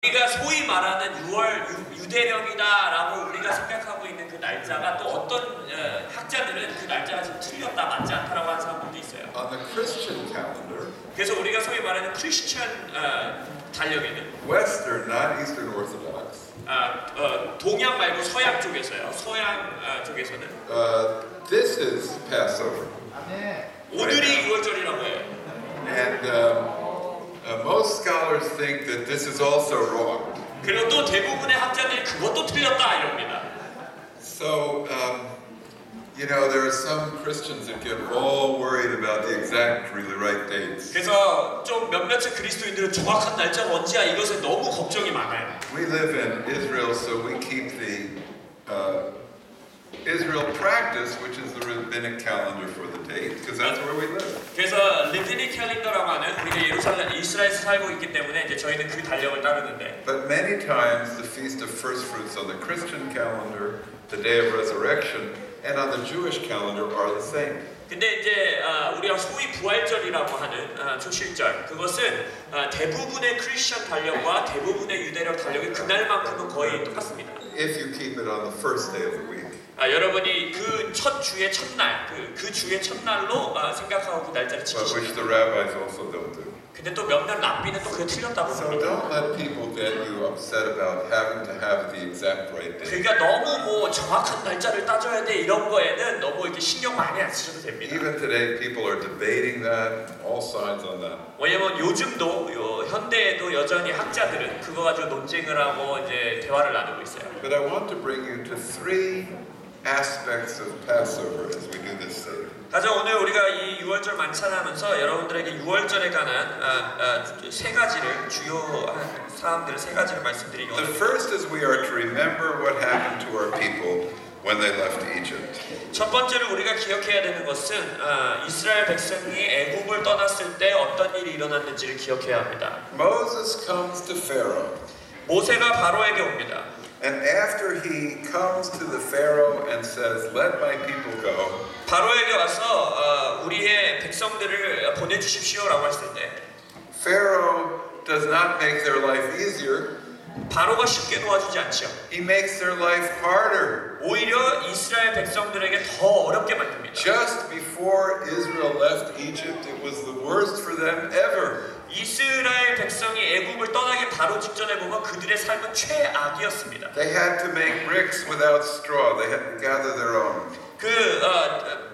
우리가 소위 말하는 6월 유대령이다라고 우리가 생각하고 있는 그 날짜가 또 어떤 학자들은 그 날짜가 좀 틀렸다 맞지 않다라고 하는 사람들도 있어요. On the Christian calendar, 그래서 우리가 소위 말하는 크리스천 달력에는 Western, not Eastern Orthodox, 동양 말고 서양 쪽에서요. 서양 쪽에서는 this is Passover. 오늘이 6월절이라고 해요. And most scholars think that this is also wrong. 그리고 또 대부분의 학자들이 그것도 틀렸다 이럽니다. So, you know, there are some Christians that get all worried about the exact really right dates. 그래서 좀 몇몇의 그리스도인들은 정확한 날짜가 언제야 이것에 너무 걱정이 많아요. We live in Israel, so we keep the Israel practice, which is the rabbinic calendar for the date, because that's where we live. 그래서 리드니 캘린더라고 하는 우리가 이스라엘에서 살고 있기 때문에 이제 저희는 그 달력을 따르는데. But many times the Feast of First Fruits on the Christian calendar, the Day of Resurrection, and on the Jewish calendar are the same. 근데 이제 우리가 소위 부활절이라고 하는 초실절 그것은 대부분의 크리스천 달력과 대부분의 유대력 달력이 그날만큼은 거의 똑같습니다. If you keep it on the first day of the week. 여러분이 그 첫 주의 첫날, 그 주의 첫날로 생각하고 그 날짜를 지키시죠. Which the rabbis also don't do. 근데 또 몇몇 랍비는 또 그게 틀렸다고 So 합니다. don't let people get you upset about having to have the exact right date. 그러니까 너무 뭐 정확한 날짜를 따져야 돼 이런 거에는 너무 이렇게 신경 많이 안 쓰셔도 됩니다. Even today, people are debating that. All sides on that. 왜냐면 요즘도 현대에도 여전히 학자들은 그거 가지고 논쟁을 하고 이제 대화를 나누고 있어요. But I want to bring you to three aspects of Passover as we do this Seder. 가장 오늘 우리가 이 6월절 만찬하면서 여러분들에게 6월절에 관한 세 가지를 주요한 사항들을 세 가지를 말씀드리기 The 원합니다. first is we are to remember what happened to our people when they left Egypt. 첫 번째로 우리가 기억해야 되는 것은 이스라엘 백성이 애굽을 떠났을 때 어떤 일이 일어났는지를 기억해야 합니다. Moses comes to Pharaoh. 모세가 바로에게 옵니다. And after he comes to the Pharaoh and says, "Let my people go," 바로에게 와서 우리의 백성들을 보내주십시오라고 했을 때 Pharaoh does not make their life easier. 바로가 쉽게 도와주지 않죠. He makes their life harder. 오히려 이스라엘 백성들에게 더 어렵게 만듭니다. Just before Israel left Egypt, it was the worst for them ever. 이스라엘 백성이 애굽을 떠나기 바로 직전에 보면 그들의 삶은 최악이었습니다. They had to make bricks without straw. They had to gather their own.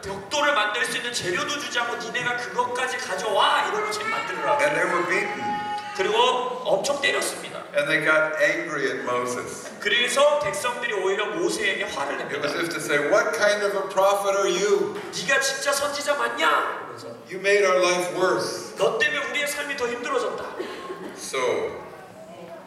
벽돌을 만들 수 있는 재료도 주지 않고 니네가 그것까지 가져와 이걸로 만들으라고. And they were beaten. 그리고 엄청 때렸습니다. And they got angry at Moses. 그래서 백성들이 오히려 모세에게 화를 It 냅니다. was as if to say, "What kind of a prophet are you? 네가 진짜 선지자 맞냐? 그래서 You made our life worse." 너 때문에 우리의 삶이 더 힘들어졌다. So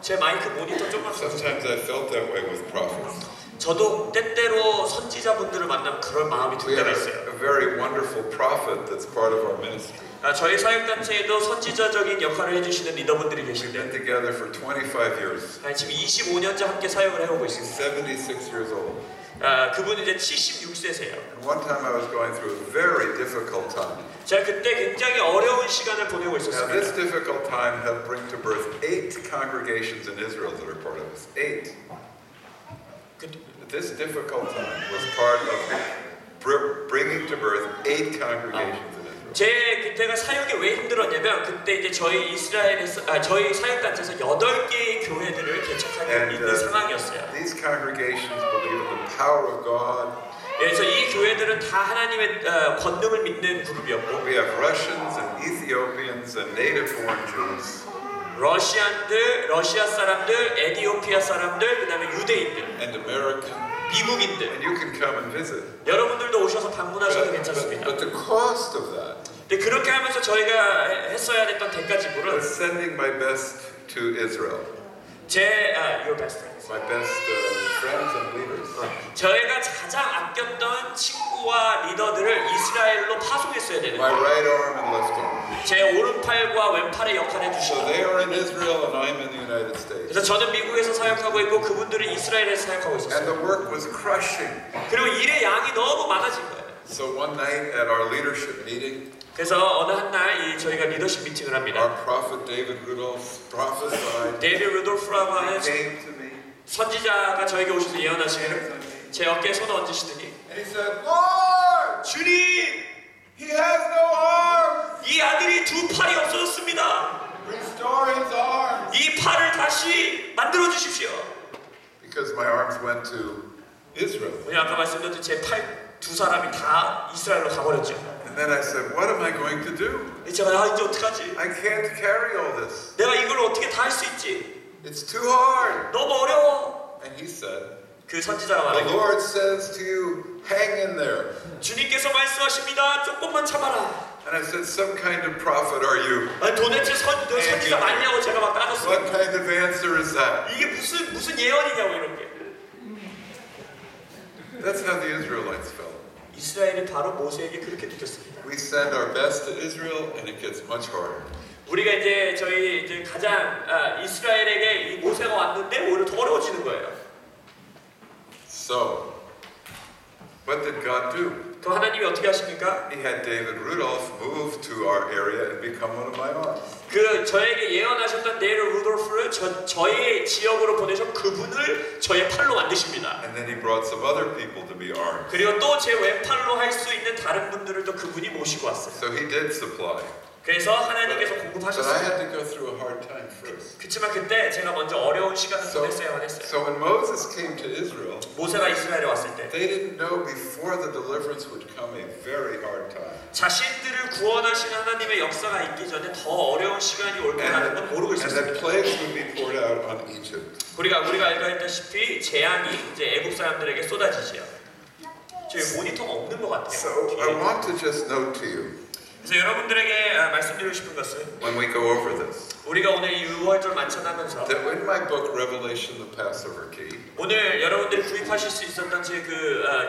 제 마이크 모니터 좀만 sometimes I felt that way with prophets. 저도 때때로 선지자분들을 만나면 그럴 마음이 들 We 때가 have 있어요. a very wonderful prophet that's part of our ministry. 저희 사역단체에도 선지자적인 역할을 해주시는 리더분들이 We've 계신데 been together for 25 years. 지금 25년째 함께 사역을 해오고 He's 있습니다. 76 years old. 그분은 이제 76세세요. And one time I was going through a very difficult time. 제가 그때 굉장히 어려운 시간을 보내고 Now this 있었습니다. difficult time helped bring to birth 8 congregations in Israel that are part of this. 8. This difficult time was part of bringing to birth 8 congregations in Israel. 제 그때가 사역이 왜 힘들었냐면 그때 이제 저희 이스라엘에서 저희 사역단체에서 8개의 교회들을 개척하는 있는 상황이었어요. These congregations believe in the power of God. 그래서 이 교회들은 다 하나님의 권능을 믿는 그룹이었고 We have Russians and Ethiopians and native-born Jews. 러시안들, 러시아 사람들, 에티오피아 사람들, 그다음에 유대인들, And American. 미국인들. And you can come and visit. 여러분들도 오셔서 방문하셔도 괜찮습니다. But the cost of that 근데 그렇게 하면서 저희가 했어야 됐던 대가 지불은 was sending my best to Israel. your best friends. My best friends and leaders. 저희가 가장 아꼈던 친구와 리더들을 이스라엘로 파송했어야 되는 My 거예요. right arm and left arm. 제 오른팔과 왼팔의 역할을 So 해주시고 they are in Israel and I'm in the United States. 그래서 저는 미국에서 사역하고 있고 그분들은 이스라엘에서 사역하고 And 있었어요. the work was crushing. 그리고 일의 양이 너무 많아진 거예요. So one night at our leadership meeting, 그래서 어느 한 날 저희가 리더십 미팅을 합니다. Our prophet David Rudolph prophesied. 데이비드 루돌프라고 He 하는 came to me. 선지자가 저에게 오셔서 예언하시기를 제 어깨에 손을 얹으시더니 And he said, Lord, 주님, he has no arms. 이 아들이 두 팔이 없어졌습니다. Restore his arms. 이 팔을 다시 만들어 주십시오. Because my arms went to Israel. 왜냐 아까 말씀드렸듯이 제 팔 두 사람이 다 이스라엘로 가버렸죠. And then I said, what am I going to do? 제가 이제 어떡하지? I can't carry all this. 내가 이걸 어떻게 다 할 수 있지? It's too hard. 너무 어려워. And he said, 그 선지자가 the 말하길 Lord says to you, hang in there. 주님께서 말씀하십니다. 조금만 참아라. And I said, some kind of prophet are you? 아니, 도대체 선지자 맞냐고 제가 막 따졌어요. What kind of answer is that? 이게 무슨 예언이냐고 이렇게. That's how the Israelites felt. 이스라엘이 바로 모세에게 그렇게 느꼈습니다. We send our best to Israel and it gets much harder. 우리가 저희 가장 이스라엘에게 이 모세가 왔는데 오히려 더 어려워지는 거예요. So, what did God do? 그럼 하나님이 어떻게 하십니까? He had David Rudolph move to our area and become one of my arms. 저에게 예언하셨던 데이비드 루돌프를 저의 지역으로 보내셔 그분을 저의 팔로 만드십니다. And then he brought some other people to be arms. 그리고 또 제 왼팔로 할 수 있는 다른 분들을 또 그분이 모시고 왔어요. So he did supply. 그래서 하나님께서 But I 공급하셨어요. had to go through a hard time first. 그렇지만 그때 제가 먼저 어려운 시간을 So 보냈어야만 했어요. when Moses came to Israel, 모세가 이스라엘에 왔을 때 they didn't know before the deliverance would come a very hard time. 자신들을 구원하시는 하나님의 역사가 있기 전에 더 어려운 시간이 올 거라는 건 모르고 And 있었어요. that plagues would be poured out on Egypt. 우리가 알고 있다시피 재앙이 애국 사람들에게 쏟아지지요. 저희 모니터가 없는 것 같아요. So I want to just note to you, 그래서 여러분들에게 말씀드리고 싶은 것은 when we go over this, 우리가 오늘 6월절 만찬하면서 that in my book Revelation, the Passover Key, 오늘 여러분들이 구입하실 수 있었던 제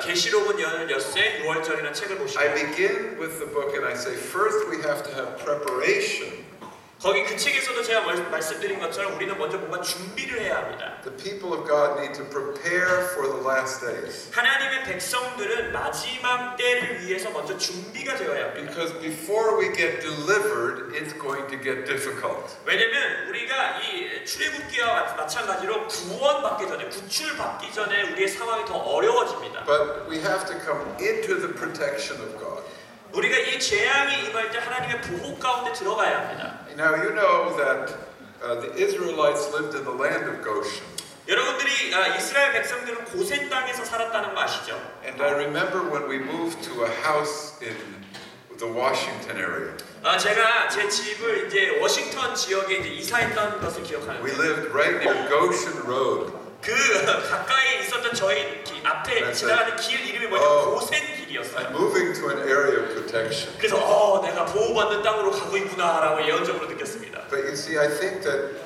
계시록은 열 엿새 6월절이라는 책을 I 보시면 begin with the book and I say, first we have to have preparation. 거기 그 책에서도 제가 말씀드린 것처럼 우리는 먼저 뭔가 준비를 해야 합니다. The people of God need to prepare for the last days. 하나님의 백성들은 마지막 때를 위해서 먼저 준비가 되어야 합니다. Because before we get delivered, it's going to get difficult. 왜냐면 우리가 이 출애굽기와 마찬가지로 구원받기 전에 구출받기 전에 우리의 상황이 더 어려워집니다. But we have to come into the protection of God. 우리가 이 재앙이 임할 때 하나님의 보호 가운데 들어가야 합니다. Now you know that the Israelites lived in the land of Goshen. 여러분들이 이스라엘 백성들은 고센 땅에서 살았다는 거 아시죠? And I remember when we moved to a house in the Washington area. 제가 제 집을 워싱턴 지역에 이사했던 것을 We 기억하는데 lived right near Goshen Road. 그 가까이 있었던 저희 앞에 지나가는 길 이름이 고센 길이었어요. I'm moving to an area of protection. 그래서 내가 보호받는 땅으로 가고 있구나라고 예언적으로 느꼈습니다. But you see, I think that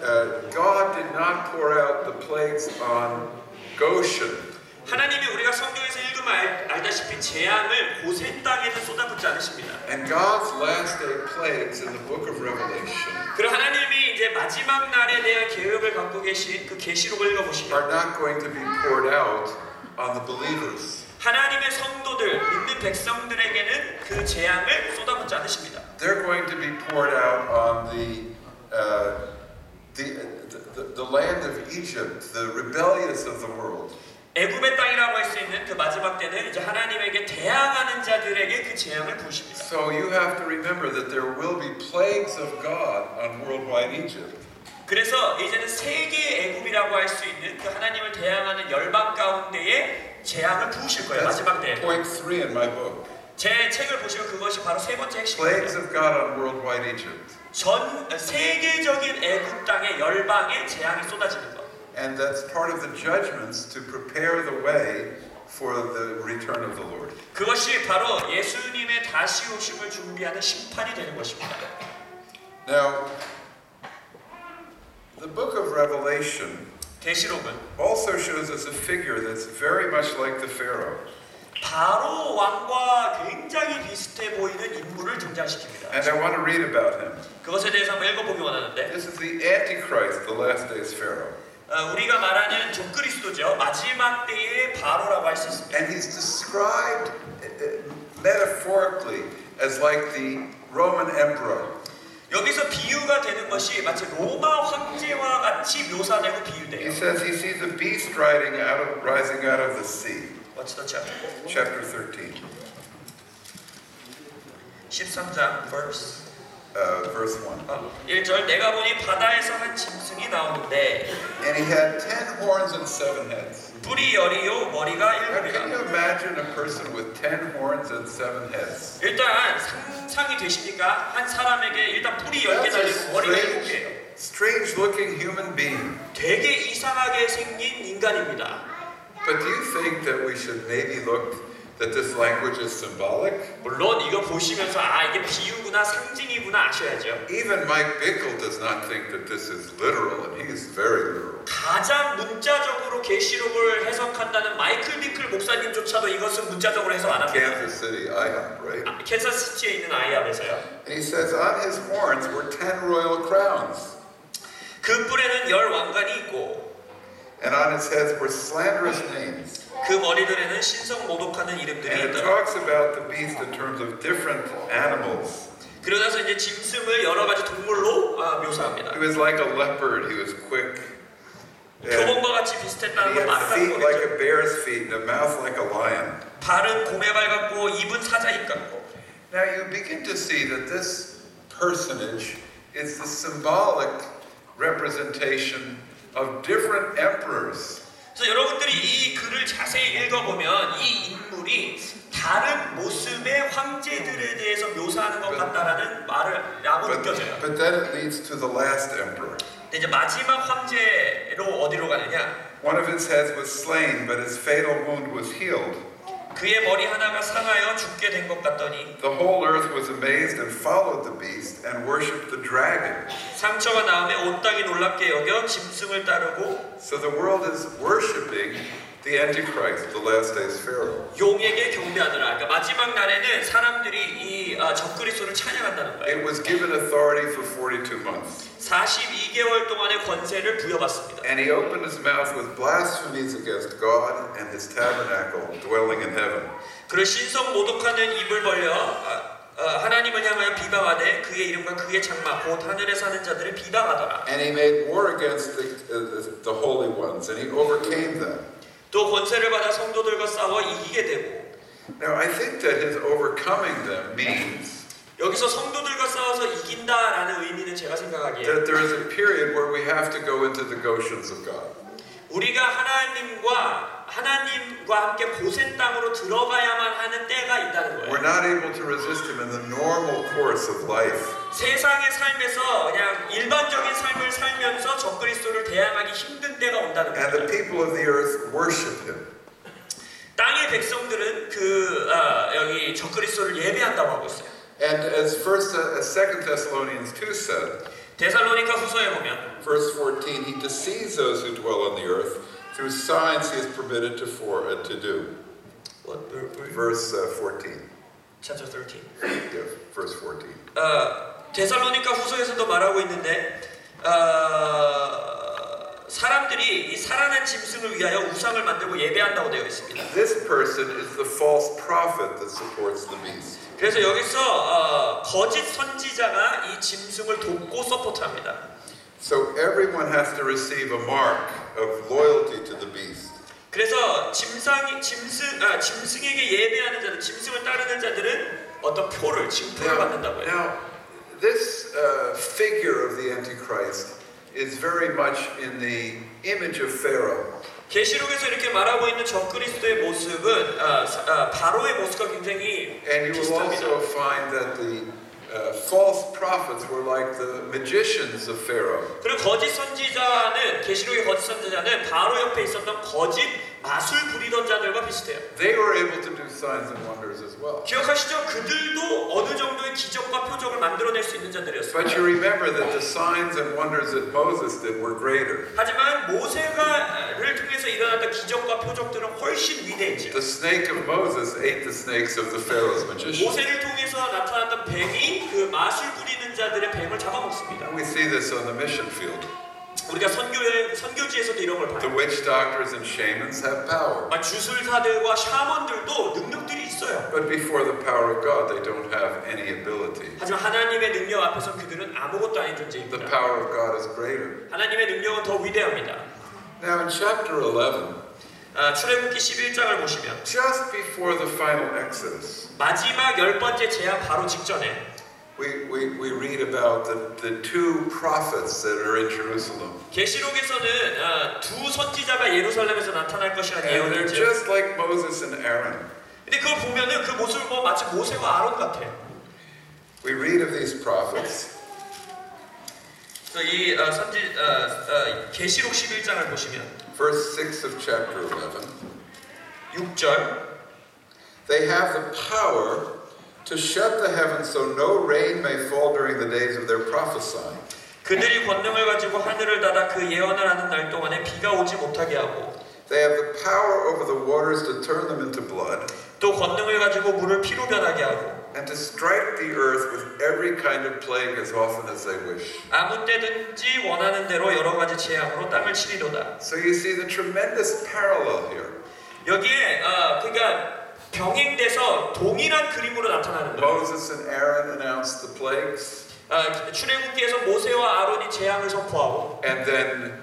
God did not pour out the plagues on Goshen. 하나님이 우리가 성경에서 읽으면 알다시피 재앙을 고센 땅에는 쏟아붓지 않으십니다. And God's last day plagues in the book of Revelation 그리고 하나님이 마지막 날에 대한 계획을 갖고 계신 그 계시록을 읽어보시면 are not going to be poured out on the believers. 하나님의 성도들, 믿는 백성들에게는 그 재앙을 쏟아붓지 않으십니다. They're going to be poured out on the land of Egypt, the rebellious of the world. 애굽의 땅이라고 할 수 있는 그 마지막 때는 하나님에게 대항하는 자들에게 그 재앙을 부으십니다. So you have to remember that there will be plagues of God on worldwide Egypt. 그래서 이제는 세계의 애굽이라고 할 수 있는 그 하나님을 대항하는 열방 가운데에 재앙을 부으실 거예요. 마지막 때. Point 3 in my book. 제 책을 보시면 그것이 바로 세 번째 Plagues 핵심입니다. of God on worldwide Egypt. 전 세계적인 애굽 땅의 열방에 재앙이 쏟아지는 것. And that's part of the judgments to prepare the way for the return of the Lord. 그것이 바로 예수님의 다시 오심을 준비하는 심판이 되는 것입니다. Now, the book of Revelation 계시록은 also shows us a figure that's very much like the Pharaoh. 바로 왕과 굉장히 비슷해 보이는 인물을 등장시킵니다. And I want to read about him. 그것에 대해서 한번 읽어보기 원하는데 This is the Antichrist, the last days Pharaoh. 우리가 말하는 적그리스도죠. 마지막 때의 바로라고 할 수 있습니다. And he's described metaphorically as like the Roman emperor. 여기서 비유가 되는 것이 마치 로마 황제와 같이 묘사되고 He 비유돼요. says he sees a beast rising out of the sea. What's the chapter? Chapter 13, 13장 verse verse 1. 1절 내가 보니 바다에서 한 짐승이 나오는데 And he had 10 horns and 7 heads. 뿔이 열이요 머리가 Now, can you 일곱이라. imagine a person with 10 horns and 7 heads? 일단 상상이 되십니까? 한 사람에게 일단 뿔이 10개 That's a 달리고 머리가 7개예요. strange looking human being. 되게 이상하게 생긴 인간입니다. But do you think that we should maybe look that this language is symbolic? 물론 이거 보시면서 아 이게 비유구나 상징이구나 아셔야죠. Even Mike Bickle does not think that this is literal, and he is very literal. 가장 문자적으로 계시록을 해석한다는 마이클 비클 목사님조차도 이것은 문자적으로 해석 안 합니다. Kansas City, IHOP, right? 캔사스시티에 있는 아이압에서요. And he says on his horns were 10 royal crowns, 그 뿔에는 10 왕관이 있고 and on his heads were slanderous names. 그 머리들에는 신성 모독하는 이름들이 And it 있더라. talks about the beast in terms of different animals. 그러나서 이제 짐승을 여러 가지 동물로 묘사합니다. He was like a leopard, he was quick. And 표범과 같이 he 비슷했다는 걸 had 말하는 feet like 거겠죠. a bear's feet and a mouth like a lion. 발은 곰의 발 같고 입은 사자 입 같고. Now you begin to see that this personage is the symbolic representation of different emperors. 그래서 여러분들이 이 글을 자세히 읽어보면 이 인물이 다른 모습의 황제들에 대해서 묘사하는 것 같다라는 말을라고 느껴져요. But then it leads to the last emperor. 근데 이제 마지막 황제로 어디로 가느냐? One of his heads was slain, but his fatal wound was healed. 그의 머리 하나가 상하여 죽게 된 것 같더니 The whole earth was amazed and followed the beast and worshipped the dragon. 상처가 나음에 온 땅이 놀랍게 여겨 짐승을 따르고 So the world is worshiping the Antichrist, the last days Pharaoh. 용에게 경배하느라. 그러니까 마지막 날에는 사람들이 이 적그리스도를 찬양한다는 거예요. It was given authority for 42 months. 42개월 동안의 권세를 부여받습니다. And he opened his mouth with blasphemies against God and his tabernacle dwelling in heaven. 그를 신성 모독하는 입을 벌려 하나님을 향하여 비방하되 그의 이름과 그의 장막 곧 하늘에 사는 자들을 비방하더라. And he made war against the holy ones, and he overcame them. 또 권세를 받아 성도들과 싸워 이기게 되고. Now I think that his overcoming them means 여기서 성도들과 싸워서 이긴다라는 의미는 제가 생각하기에 that there is a period where we have to go into the Goshens of God. 우리가 하나님과 함께 고센 땅으로 들어가야만 하는 때가 있다는 거예요. We're not able to resist him in the normal course of life. 세상의 삶에서 그냥 일반적인 삶을 살면서 적그리스도를 대항하기 힘든 때가 온다는 And the 거예요. people of the earth worship him. 땅의 백성들은 여기 적그리스도를 예배한다고 하고 있어요. And as 2 Thessalonians 2 said, 데살로니가 후서에 보면 verse 14, he deceives those who dwell on the earth through signs he is permitted to do. Verse 14. chapter 13. Yeah, verse 14. 데살로니가 후서에서도 말하고 있는데 사람들이 이 살아난 짐승을 위하여 우상을 만들고 예배한다고 되어 있습니다. This person is the false prophet that supports the beast. 그래서 여기서 거짓 선지자가 이 짐승을 돕고 서포트합니다. So everyone has to receive a mark of loyalty to the beast. 그래서 짐승에게 예배하는 자들, 짐승을 따르는 자들은 어떤 표를, 징표를 받는다고요. Now, this figure of the Antichrist is very much in the image of Pharaoh. 계시록에서 이렇게 말하고 있는 적그리스도의 모습은 바로의 모습과 굉장히 And you will also 비슷합니다. find that the false prophets were like the magicians of Pharaoh. 그리고 거짓 선지자는 계시록의 거짓 선지자는 바로 옆에 있었던 거짓 마술 부리던 자들과 비슷해요. They were able to do signs and wonders as well. 기억하시죠? 그들도 어느 정도의 기적과 표적을 만들어낼 수 있는 자들이었어요. But you remember that the signs and wonders that Moses did were greater. 하지만 모세가를 통해서 일어났던 기적과 표적들은 훨씬 위대했죠. The snake of Moses ate the snakes of the Pharaoh's magicians. 모세를 통해서 나타났던 뱀이 그 마술 부리는 자들의 뱀을 잡아먹습니다. We see this on the mission field. 우리가 선교지에서도 이런 걸 The 봐요. witch doctors and shamans have power. 주술사들과 샤먼들도 능력들이 있어요. But before the power of God, they don't have any ability. 하지만 하나님의 능력 앞에서 그들은 아무것도 아닌 The 존재입니다. power of God is greater. 하나님의 능력은 더 위대합니다. Now in chapter 11, 출애굽기 11장을 보시면 just before the final Exodus, 마지막 10번째 재앙 바로 직전에 we read about the two prophets that are in Jerusalem. 계시록에서는 두 선지자가 예루살렘에서 나타날 것이라는 And 예언이 they're 있죠. just like Moses and Aaron. 근데 그걸 보면은 그 모습을 보면 마치 모세와 아론 같아요. We read of these prophets. 그래서 이 계시록 11장을 보시면 Verse 6 of chapter 11. 6절 They have the power to shut the heavens so no rain may fall during the days of their prophesying. 그들이 권능을 가지고 하늘을 닫아 그 예언을 하는 날 동안에 비가 오지 못하게 하고 They have the power over the waters to turn them into blood 또 권능을 가지고 물을 피로 변하게 하고 and to strike the earth with every kind of plague as often as they wish. 아무 때든지 원하는 대로 여러 가지 재앙으로 땅을 치리로다. So you see the tremendous parallel here. 여기에 그러니까 병행돼서 동일한 그림으로 나타나는 거예요. Moses and Aaron announced the plagues, 출애굽기에서 모세와 아론이 재앙을 선포하고 and then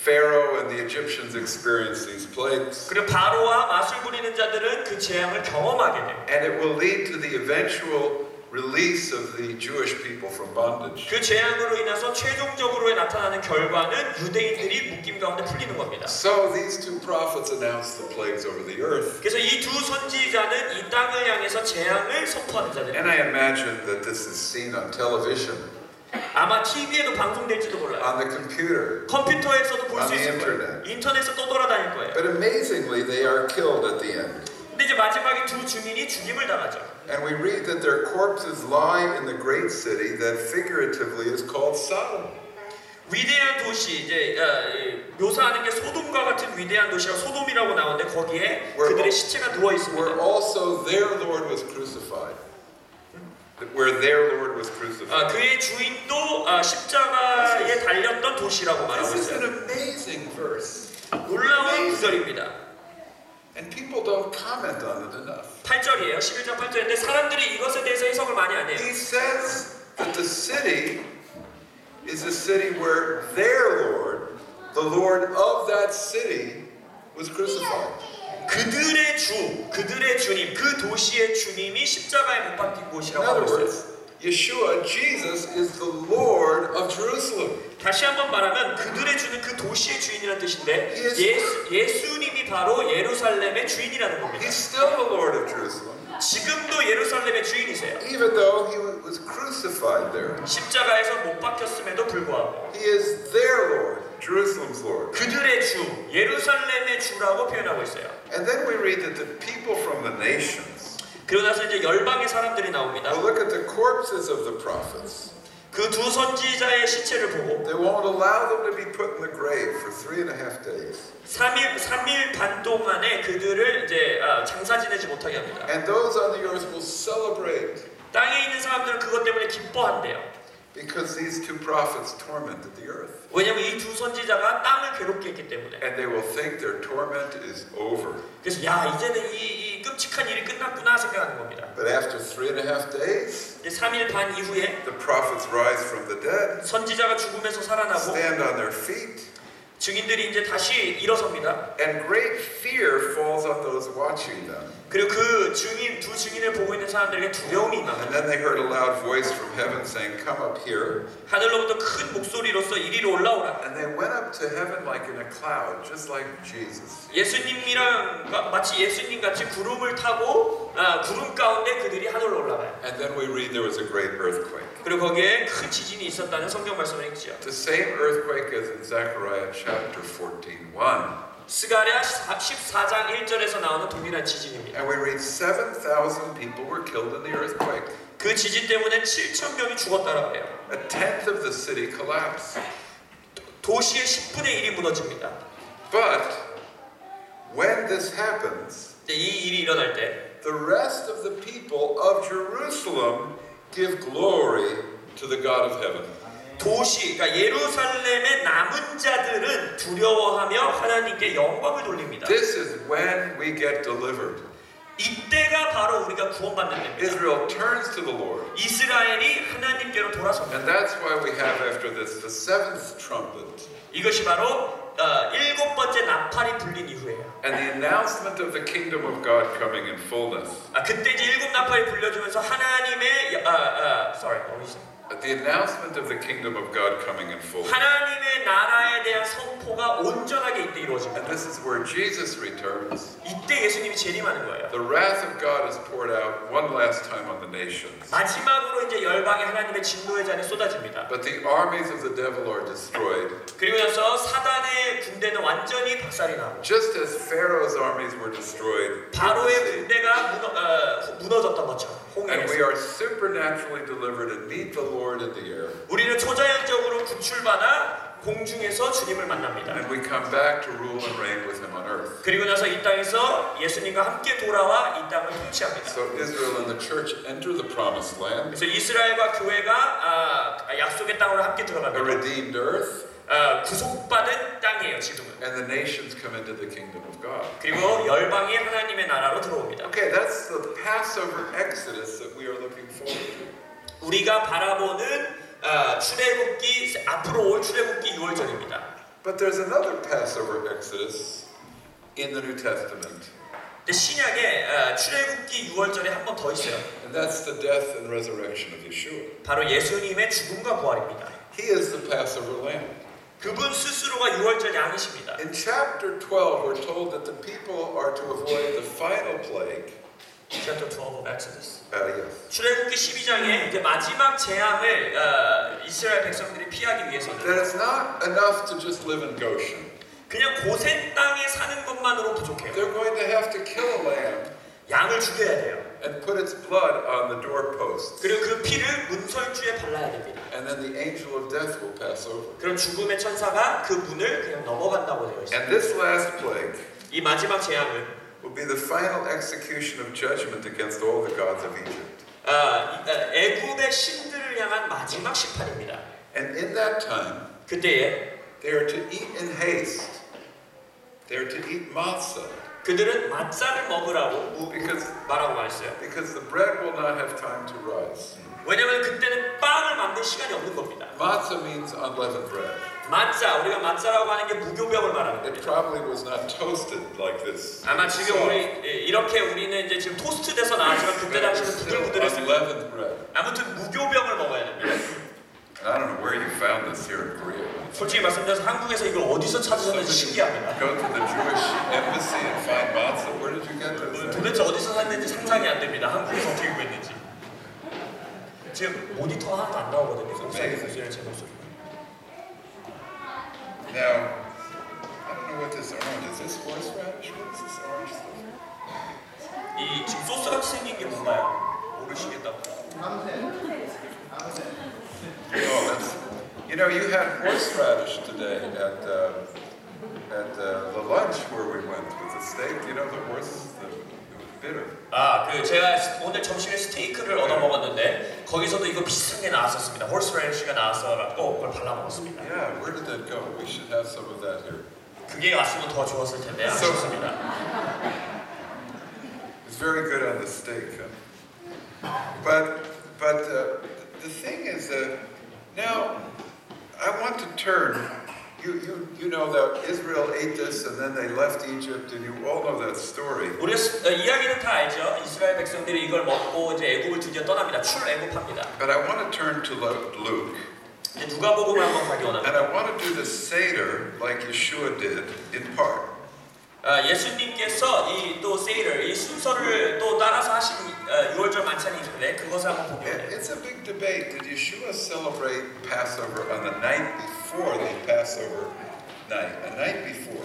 Pharaoh and the Egyptians experienced these plagues. 그리고 바로와 마술 부리는 자들은 그 재앙을 경험하게 돼요. And it will lead to the eventual release of the Jewish people from bondage. 그 재앙으로 인해서 최종적으로 나타나는 결과는 유대인들이 묶임 가운데 풀리는 겁니다. So these two prophets announced the plagues over the earth. 그래서 이 두 선지자는 이 땅을 향해서 재앙을 선포하는 자들입니다. And I imagine that this is seen on television, 아마 TV에도 방송될지도 몰라요. on the computer. 컴퓨터에서도 볼 수 On the 있을 거예요. internet. 인터넷에서 또 돌아다닐 거예요. But amazingly, they are killed at the end. 근데 이제 마지막에 두 증인이 죽임을 당하죠. And we read that their corpses lie in the great city that figuratively is called Sodom. 위대한 도시 이제 묘사하는 게 소돔과 같은 위대한 도시가 소돔이라고 나오는데 거기에 그들의 시체가 누워 Where 있습니다. also their Lord was crucified. Where their Lord was crucified. 그의 주인도 십자가에 달렸던 도시라고 말하고 This is an 있어요. amazing verse. 놀라운 구절입니다. And people don't comment on it enough. 8절이에요. 11장 8절인데 사람들이 이것에 대해서 해석을 많이 안 해요. He says that the city is a city where their Lord, the Lord of that city, was crucified. 그들의 주, 그들의 주님, 그 도시의 주님이 십자가에 못 박힌 In 곳이라고 other 하고 있어요. words, Yeshua, Jesus, is the Lord of Jerusalem. 다시 한번 말하면 그들의 주는 그 도시의 주인이라는 뜻인데 Yes. 예수님이 바로 예루살렘의 주인이라는 겁니다. He's still the Lord of Jerusalem, 지금도 예루살렘의 주인이세요. even though he was crucified there. 십자가에서 못 박혔음에도 불구하고 He is their Lord, Jerusalem's Lord. 그들의 주, 예루살렘의 주라고 표현하고 있어요. And then we read that the people from the nations 그러고 나서 이제 열방의 사람들이 나옵니다. will look at the corpses of the prophets. 그 두 선지자의 시체를 보고 They won't allow them to be put in the grave for 3.5 days. 3일 반 동안에 그들을 이제 장사 지내지 못하게 합니다. And those on the earth will celebrate 땅에 있는 사람들은 그것 때문에 기뻐한대요. because these two prophets tormented the earth. 왜냐하면 이 두 선지자가 땅을 괴롭게 했기 때문에. And they will think their torment is over. 그래서 야 이제는 이 끔찍한 일이 끝났구나 생각하는 겁니다. But after 3.5 days, 이제 3일 반 이후에 the prophets rise from the dead, 선지자가 죽음에서 살아나고 stand on their feet, 증인들이 이제 다시 일어섭니다. and great fear falls on those watching them. 그리고 그 두 증인을 보고 있는 사람들에게 두려움이 And 임합니다. then they heard a loud voice from heaven saying, "Come up here." 하늘로부터 큰 목소리로서 이리로 올라오라. And they went up to heaven like in a cloud, just like Jesus. 예수님이랑 마치 예수님 같이 구름을 타고 구름 가운데 그들이 하늘로 올라가요. And then we read there was a great earthquake. 그리고 거기에 큰 지진이 있었다는 성경 말씀을 읽지요. The same earthquake as in Zechariah chapter 14:1. 스가랴 14장 1절에서 나오는 동일한 지진입니다. And we read 7,000 people were killed in the earthquake. 그 지진 때문에 7,000명이 죽었다라고 해요. A tenth of the city collapsed. 도시의 10분의 1이 무너집니다. But when this happens, 이 일이 일어날 때 the rest of the people of Jerusalem give glory to the God of heaven. 도시, 그러니까 예루살렘의 남은 자들은 두려워하며 하나님께 영광을 돌립니다. This is when we get delivered. 이때가 바로 우리가 구원받는 때입니다. Israel turns to the Lord. 이스라엘이 하나님께로 돌아섭니다. And that's why we have after this the seventh trumpet. 이것이 바로 일곱 번째 나팔이 불린 이후에요. And the announcement of the kingdom of God coming in fullness. 그때 이제 일곱 나팔이 불려주면서 하나님의 The announcement of the kingdom of God coming in fullness. 하나님의 나라에 대한 선포가 온전하게 이때 이루어집니다. And this is where Jesus returns. 이때 예수님이 재림하는 거예요. The wrath of God is poured out one last time on the nations. 마지막으로 이제 열방에 하나님의 진노의 잔이 쏟아집니다. But the armies of the devil are destroyed. 그리고 나서 사단의 군대는 완전히 박살이 나고 Just as Pharaoh's armies were destroyed. 바로의 군대가 무너졌던 것처럼 And we 홍해에서 are supernaturally delivered and meet the Lord in the air. 우리는 초자연적으로 구출받아 공중에서 주님을 만납니다. And we come back to rule and reign with Him on earth. 그리고 나서 이 땅에서 예수님과 함께 돌아와 이 땅을 통치합니다. So Israel and the church enter the promised land, 그래서 이스라엘과 교회가 약속의 땅으로 함께 a 들어갑니다. redeemed earth, 구속받은 땅이에요 지금은. and the nations come into the kingdom of God. 그리고 열방이 하나님의 나라로 들어옵니다. Okay, that's the Passover Exodus that we are looking forward to. 우리가 바라보는 출애굽기 앞으로 올 출애굽기 6월절입니다. But there's another Passover Exodus in the New Testament, 근데 신약에 출애굽기 6월절에 한 번 더 있어요. and that's the death and resurrection of Yeshua. 바로 예수님의 죽음과 부활입니다. He is the Passover Lamb. 그분 스스로가 6월절 양이십니다. In chapter 12, we're told that the people are to avoid the final plague. Chapter 12 of Exodus. Yes. 출애굽기 12장에 이제 마지막 재앙을 이스라엘 백성들이 피하기 위해서는 That it's not enough to just live in Goshen. 그냥 고센 땅에 사는 것만으로 부족해요. They're going to have to kill a lamb 양을 죽여야 돼요. and put its blood on the doorposts. 그리고 그 피를 문설주에 발라야 됩니다. And then the angel of death will pass over. 그럼 죽음의 천사가 그 문을 그냥 넘어간다고 되어 있어요. And this last plague 이 마지막 재앙은 will be the final execution of judgment against all the gods of Egypt. 애굽의 신들을 향한 마지막 심판입니다. And in that time, 그때에 they are to eat in haste. They are to eat matzah. 그들은 맛살을 먹으라고 말하고 말했어요. Because the bread will not have time to rise. 왜냐하면 그때는 빵을 만들 시간이 없는 겁니다. Matzah means unleavened bread. 맛자, 우리가 맛자라고 하는 게 무교병을 말하는 It 겁니다. probably was not toasted like this. 아마 지금 이렇게 우리는 이제 지금 토스트 돼서 나왔지만 그때 당시는 부들부들했어요. Unleavened bread. 아무튼 무교병을 먹어야 됩니다. I don't know where you found this here in Korea. 솔직히 말씀드려서 한국에서 이걸 어디서 찾으셨는지 신기합니다. Go to the Jewish embassy and find matzah. Where did you get this? 도대체 어디서 샀는지 상상이 안 됩니다. 한국에서 어떻게 구했는지. 지금 모니터 하나도 안 나오거든요. 목소리 제 목소리. Now, I don't know what this orange is. This horseradish? What is this orange stuff? 이 지금 소스 같이 생긴 게 뭔가요? 모르시겠다고. Oh, that's. You know, you had horseradish today at the lunch where we went with the steak. You know, the horse, it was bitter. 그 제가 오늘 점심에 스테이크를 얻어 먹었는데 거기서도 이거 비슷한 게 나왔었습니다. horseradish가 나왔어갖고 그걸 발라 먹었습니다. Yeah, where did that go? We should have some of that here. 그게 왔으면 더 좋았을 텐데 아쉽습니다. It's very good on the steak. But the thing is that now I want to turn. You know that Israel ate this and then they left Egypt, and you all know that story. 우리 이야기는 다 알죠. 이스라엘 백성들이 이걸 먹고 이제 애굽을 드디어 떠납니다. 출애굽합니다. But I want to turn to Luke. 누가복음을 한번 가기 And 원합니다. I want to do the Seder like Yeshua did in part. 예수님께서 또 세일을 이 순서를 또 따라서 하신 6월절 만찬이 있는데 그것을 한번 보게 돼요. It's a big debate. Did Yeshua celebrate Passover on the night before the Passover night? The night before.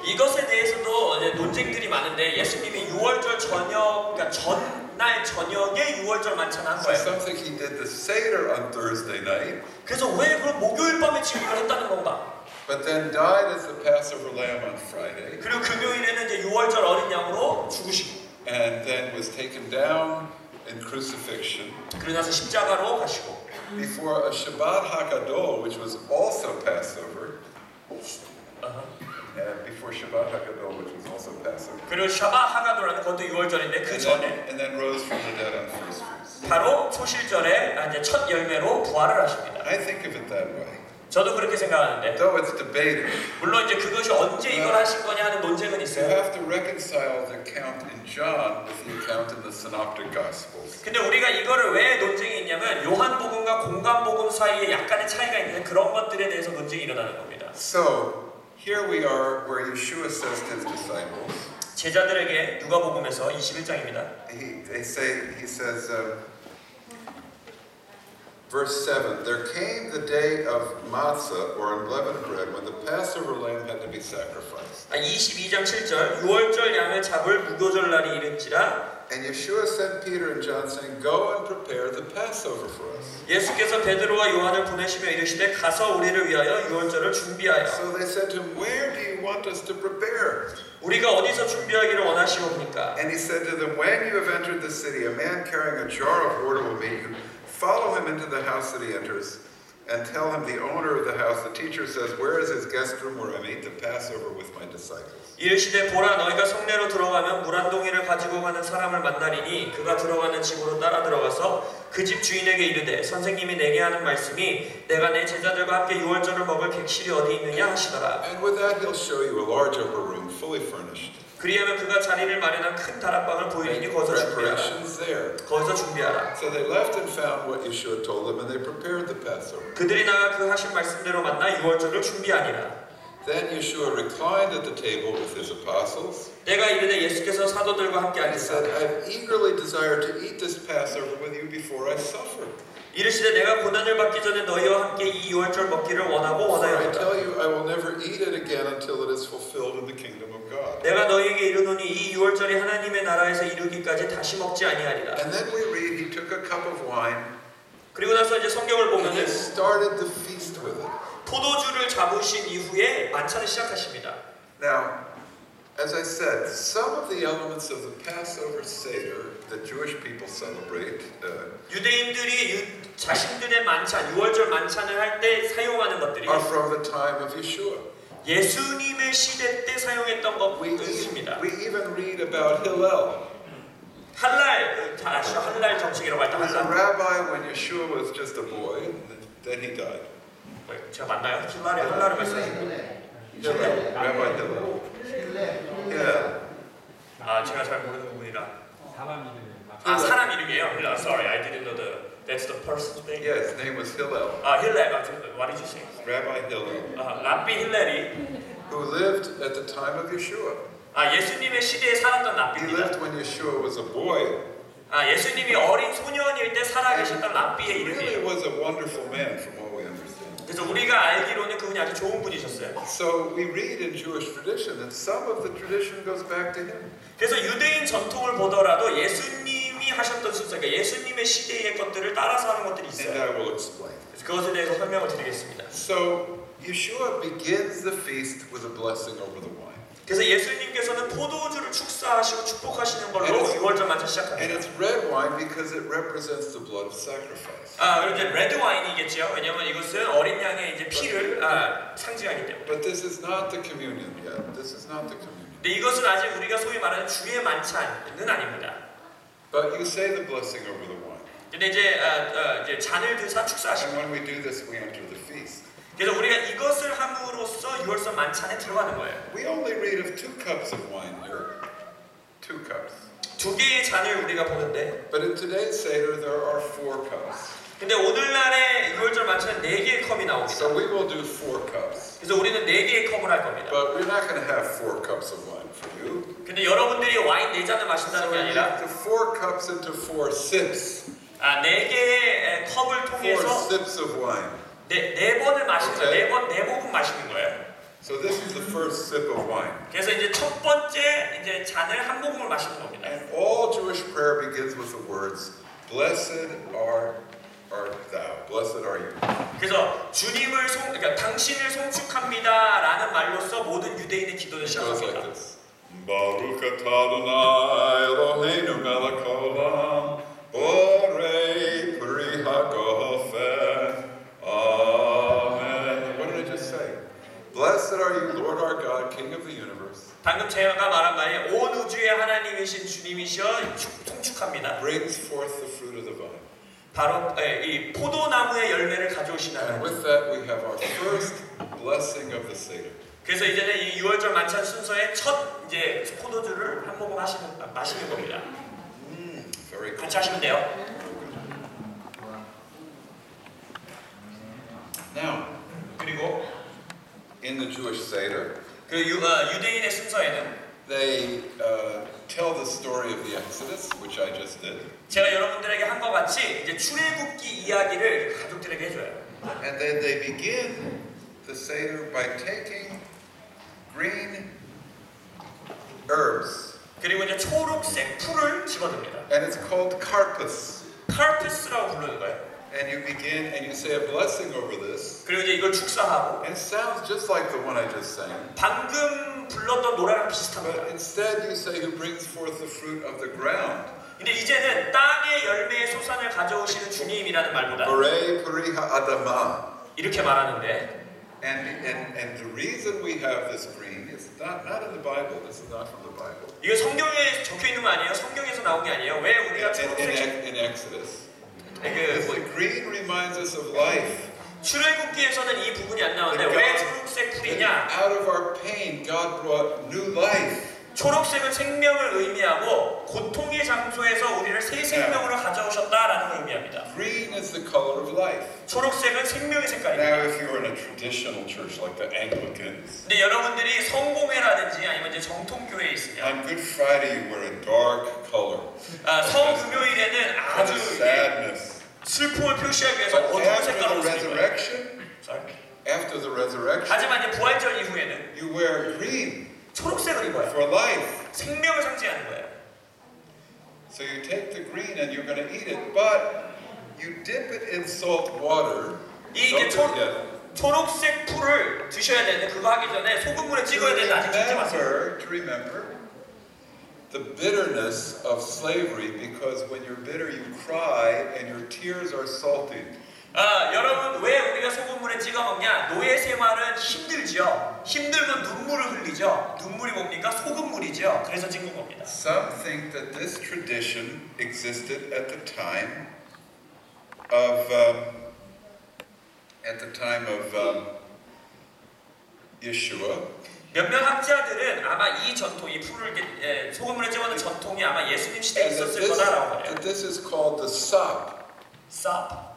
이것에 대해서도 이제 논쟁들이 많은데 예수님이 6월절 저녁, 그러니까 전날 저녁에 6월절 만찬 한 So 거예요. some think he did the Seder on Thursday night, 그래서 왜 그럼 목요일 밤에 지금 이걸 했다는 건가? but then died as the Passover lamb on Friday, 그리고 금요일에는 이제 6월절 어린 양으로 죽으시고 and then was taken down in crucifixion, 그러고 나서 십자가로 가시고 before a Shabbat HaGadol, which was also Passover, and before Shabbat HaGadol, which was also Passover, 그리고 샤바 하가도라는 것도 6월절인데 그 전에 and then rose from the dead on first fruits. 바로 초실절에 이제 첫 열매로 부활을 하십니다. I think of it that way. 저도 그렇게 생각하는데 Though it's debated, 물론 이제 그것이 언제 이걸 하신 거냐 하는 논쟁은 you 있어요. have to reconcile the account in John with the account in the Synoptic Gospels. 근데 우리가 이거를 왜 논쟁이 있냐면 요한복음과 공간복음 사이에 약간의 차이가 있는데 그런 것들에 대해서 논쟁이 일어나는 겁니다. So here we are where Yeshua says to his disciples, 제자들에게 누가복음에서 21장입니다. he says, verse 7, there came the day of matzah or unleavened bread when the Passover lamb had to be sacrificed. 22장 7절 6월절 양을 잡을 무교절 날이 이른지라 And Yeshua sent Peter and John saying, go and prepare the Passover for us. 예수께서 베드로와 요한을 보내시며 이르시되 가서 우리를 위하여 유월절을 준비하여. So they said to him, where do you want us to prepare? 우리가 어디서 준비하기를 원하시옵니까? And he said to them, when you have entered the city, a man carrying a jar of water will meet you. Follow him into the house that he enters, and tell him the owner of the house, the teacher says, where is his guest room where I eat the Passover with my disciples? 이르시되 보라 너희가 성내로 들어가면 물 한 동이를 가지고 가는 사람을 만나리니 그가 들어가는 집으로 따라 들어가서 그 집 주인에게 이르되 선생님이 내게 하는 말씀이 내가 내 제자들과 함께 유월절을 먹을 객실이 어디 있느냐 하시더라. And with that he'll show you a large upper room, fully furnished. 그리하면 그가 자리를 마련한 큰 다락방을 보이리니 거기서 준비하라. Preparations there. 거기서 준비하라. So they left and found what Yeshua told them, and they prepared the Passover. 그들이 나가 그 하신 말씀대로 만나 유월절을 준비하니라. Then Yeshua reclined at the table with his apostles. 내가 이르되 예수께서 사도들과 함께 And he said, 앉으사 I've eagerly desired to eat this Passover with you before I suffer. 이르시되 내가 고난을 받기 전에 너희와 함께 이 유월절 먹기를 원하고 For I 원하였다. tell you, I will never eat it again until it is fulfilled in the kingdom of God. 내가 너희에게 이르노니 이 유월절이 하나님의 나라에서 이루기까지 다시 먹지 아니하리라. And then we read, he took a cup of wine, 그리고 나서 이제 성경을 and he 보면은 started the feast with it. 포도주를 잡으신 이후에 만찬을 시작하십니다. Now, as I said, some of the elements of the Passover Seder that Jewish people celebrate 유대인들이 자신들의 만찬, 유월절 만찬을 할 때 사용하는 것들이 are from the time of Yeshua. 예수님의 시대 때 사용했던 것들입니다. We even read about Hillel. 할랄, 잘 아시죠? 할랄 정식이라고 할 때 He was a 할랄. rabbi when Yeshua was just a boy, and then he died. 제가 맞나요? 할랄에 할랄을 말씀하시고 Hillel, Rabbi Hillel. Yeah. 아 제가 잘 모르는 부분이라 사람 이름이 아 사람 이름이에요? Hillel. Sorry, I didn't know that's the person's name. Yeah, his name was Hillel. 아 힐렐, what did you say? Rabbi Hillel, 랍비 힐렐이 who lived at the time of Yeshua. 예수님의 시대에 살았던 He lived 랍비입니다. when Yeshua was a boy. 예수님이 어린 소년일 때 살아계셨던 랍비의 He really 이름이에요. was a wonderful man from what we understand. 그래서 우리가 알기로는 그분이 아주 좋은 분이셨어요. So we read in Jewish tradition that some of the tradition goes back to him. 그래서 유대인 전통을 보더라도 예수님이 하셨던 순서, 그러니까 예수님의 시대의 것들을 따라서 하는 것들이 And 있어요. I will explain. 그래서 그것에 대해서 설명을 드리겠습니다. So Yeshua begins the feast with a blessing over the wine. 그래서 예수님께서는 포도주를 축사하시고 축복하시는 걸로 6월절 만찬 And 시작합니다. it's red wine because it represents the blood of sacrifice. 그리고 이제 레드 와인이겠죠. 왜냐하면 이것은 어린 양의 이제 피를 상징하기 때문에. But this is not the communion yet. This is not the communion. 근데 이것은 아직 우리가 소위 말하는 주의 만찬은 아닙니다. But you say the blessing over the wine. 근데 이제 잔을 드사 And 축사하십니다. when we do this, we enter the feast. 그래서 우리가 이것을 함으로써 유월절 만찬에 들어가는 거예요. We only read of 2 cups of wine here. 2 cups. 2개의 잔을 우리가 보는데, But in today's Seder, there are 4 cups. 근데 오늘날의 유월절 만찬은 4개의 컵이 나옵니다. So we will do 4 cups. 그래서 우리는 4개의 컵을 할 겁니다. But we're not going to have 4 cups of wine for you. 근데 여러분들이 와인 4잔을 마신다는 So 게 we 아니라 make the 4 cups into 4 sips. 4개의 컵을 4 통해서 sips of wine. 네 번을 마시는 Okay. 거예요. 4모금 마시는 거예요. So this is the first sip of wine. 그래서 이제 첫 번째 이제 잔을 한 모금을 마시는 겁니다. And all Jewish prayer begins with the words, Blessed art thou. Blessed are you. 그래서 주님을 그러니까 당신을 송축합니다라는 말로써 모든 유대인의 기도를 It goes like 시작합니다. this. Baruch atah Adonai Eloheinu melech haolam, our God, King of the universe, 방금 제가 말한 말이 온 우주의 하나님이신 주님이셔 송축합니다. brings forth the fruit of the vine. 바로 이 포도나무의 열매를 가져오신 And 하나님. with that, we have our first blessing of the Seder. 그래서 이제는 이 6월절 만찬 순서의 첫 이제 포도주를 한 모금 마시는 겁니다. Very good. 같이 하시면 돼요. Now, 그리고 in the Jewish Seder, 그 유대인의 순서에는 they tell the story of the Exodus, which I just did. 제가 여러분들에게 한 것 같이 이제 출애굽기 이야기를 가족들에게 해줘요. And then they begin the Seder by taking green herbs. 그리고 이제 초록색 풀을 집어듭니다. And it's called karpas. 카르피스라고 부르는 거예요. And you begin and you say a blessing over this. 그리고 이제 이걸 축사하고 And it sounds just like the one I just sang. 방금 불렀던 노래랑 비슷합니다. But instead you say who brings forth the fruit of the ground. 근데 이제는 땅의 열매의 소산을 가져오시는 주님이라는 말보다 Borei peri ha'adama. 이렇게 말하는데 And the reason we have this green is not in the Bible. This is not from the Bible. 이거 성경에 적혀 있는 거 아니에요? 성경에서 나온 게 아니에요? 왜 우리가 초록색 In Exodus. 그 The green reminds us of life. 출애굽기에서는 이 부분이 안 나오는데 왜 초록색 풀이냐? Out of our pain, God brought new life. 초록색은 생명을 의미하고 고통의 장소에서 우리를 새 생명으로 가져오셨다라는 걸 의미합니다. Green is the color of life. 초록색은 생명의 Now, 색깔입니다. if you're in a traditional church like the Anglicans, 근데 여러분들이 성공회라든지 아니면 이제 정통교회에 있으면 on Good Friday you wear a dark color. 성금요일에는 For 아주 the sadness. 슬픔을 표시하기 위해서 But 어두운 after 색깔로 the 쓰는 거예요. resurrection, after the resurrection, 하지만 이제 부활절 이후에는 you wear green 초록색을 입어요. for life. 생명을 상징하는 거예요. So you take the green and you're going to eat it, but you dip it in salt water. 이게 Soak it, yeah. 초록색 풀을 드셔야 되는데 그거 하기 전에 소금물에 찍어야 되는데 아직 찍지 마세요. To remember the bitterness of slavery, because when you're bitter you cry and your tears are salty. 여러분 왜 우리가 소금물에 찍어 먹냐? 노예 생활은 힘들죠. 힘들면 눈물을 흘리죠. 눈물이 뭡니까? 소금물이죠. 그래서 찍는 겁니다. Some think that this tradition existed at the time of Yeshua. 몇몇 학자들은 아마 이 전통, 이 풀을 이렇게 소금물에 찍어놓은 전통이 아마 예수님 시대에 And 있었을 거다라고 말해요. that this is called the sap. 쌉.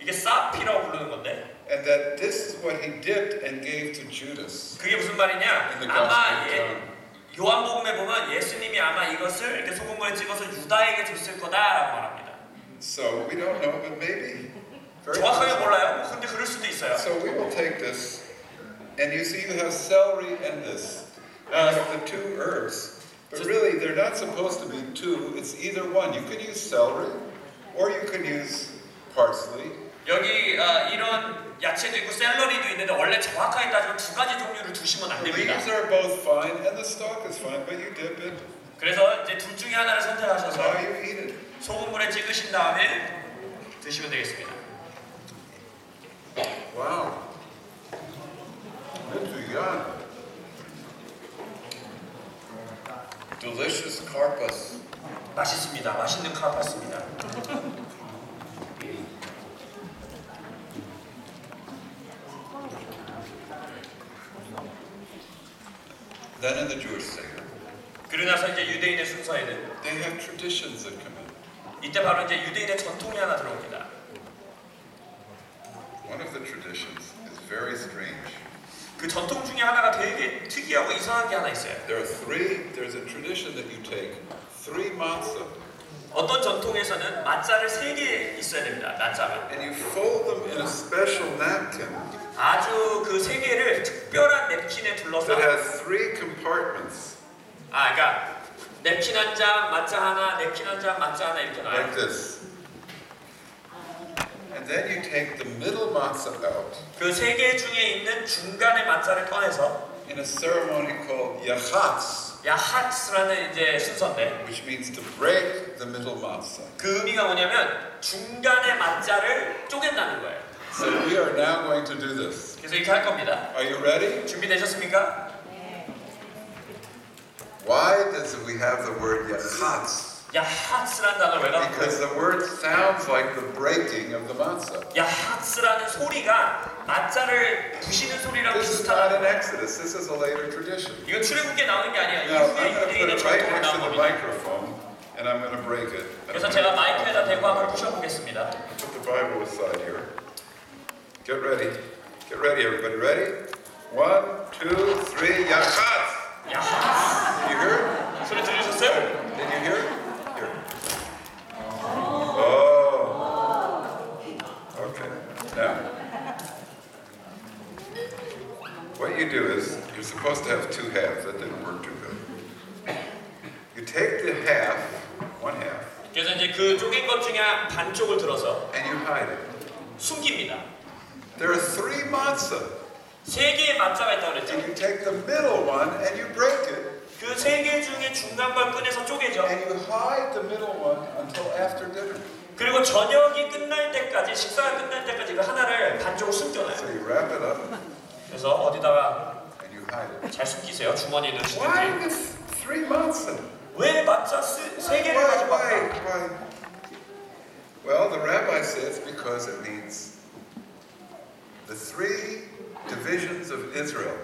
이게 쌉이라고 부르는 건데 And that this is what he dipped and gave to Judas. 그게 무슨 말이냐? In the 아마 Gospel of John. 요한복음에 보면 예수님이 아마 이것을 이렇게 소금물에 찍어서 유다에게 줬을 거다라고 말합니다. So we don't know, but maybe. Very 정확하게 possible. 몰라요. 근데 그럴 수도 있어요. So we will take this, and you see you have celery and this. You have the two herbs. But really, they're not supposed to be two. It's either one. You can use celery, or you can use parsley. 여기 이런 야채도 있고 샐러리도 있는데 원래 정확하게 따지면 두 가지 종류를 두시면 안 The 됩니다. leaves are both fine, and the stalk is fine, but you dip it. 그래서 이제 둘 중에 하나를 선택하셔서 Now you eat it. 소금물에 찍으신 다음에 드시면 되겠습니다. Wow. Delicious karpas. 맛있습니다. 맛있는 카파스입니다. Then in the Jewish Seder, 그러고 나서 이제 유대인의 순서에는 they have traditions that come in. 이때 바로 이제 유대인의 전통이 하나 들어옵니다. One of the traditions is very strange. 그 전통 중에 하나가 되게 특이하고 이상한 게 하나 있어요. There's a tradition that you take 3 matzah 어떤 전통에서는 맞자를 3개 있어야 됩니다. 맞자가. and you fold them in a special napkin 아주 그 3개를 특별한 냅킨에 둘러서 that has 3 compartments 그러니까 냅킨 한 장, 맞자 하나, 냅킨 한 장, 맞자 하나 이렇게 like 놔요. this. And then you take the middle matzah out 그 3개 중에 있는 중간의 맞자를 꺼내서 in a ceremony called yachatz, 야하츠라는 이제 순서인데 which means to break the middle matzah. 그 의미가 뭐냐면 중간의 맞자를 쪼갠다는 거예요. So we are now going to do this. 그래서 이렇게 할 겁니다. Are you ready? 준비되셨습니까? Why does we have the word yachatz? 야하츠라는 단어를 왜 갖고 Because the word sounds like the breaking of the matzah. 야하츠라는 소리가 마짜를 부시는 소리랑 This is not in 비슷하다. Exodus. This is a later tradition. 이건 출애굽기에 나오는 게 아니야. Now, I'm 이후에 going to put 유대인의 it right 전통으로 next to 나온 the 겁니다. microphone, and I'm going to break it. 그래서 제가 마이크에다 대고 한번 부셔보겠습니다. Put the Bible aside here. Get ready. Get ready, everybody. Ready? 1, 2, 3, yachatz! 야하츠 Did you hear it? 소리 들으셨어요? Did you hear it? Here. Oh. Okay. Now, what you do is, you're supposed to have two halves. That didn't work too good. You take the half, one half, 그래서 이제 그 쪼갠 것 중에 반쪽을 들어서 and you hide it. 숨깁니다. There are 3 matzah. 세 개의 마짜가 있다고 And 그랬죠. you take the middle one and you break it. 그 세 개 중에 중간 걸 꺼내서 쪼개죠. And you hide the middle one until after dinner. 그리고 저녁이 끝날 때까지, 식사가 끝날 때까지 그 하나를 반쪽으로 So 숨겨놔요. you wrap it up 그래서 어디다가 and you hide it. 잘 숨기세요. 주머니에 Why 넣으시든지. this 3 matzah? 왜 마짜 세 개를 가지고 왔다? Why? Well, the rabbi says because it means the 3 divisions of Israel.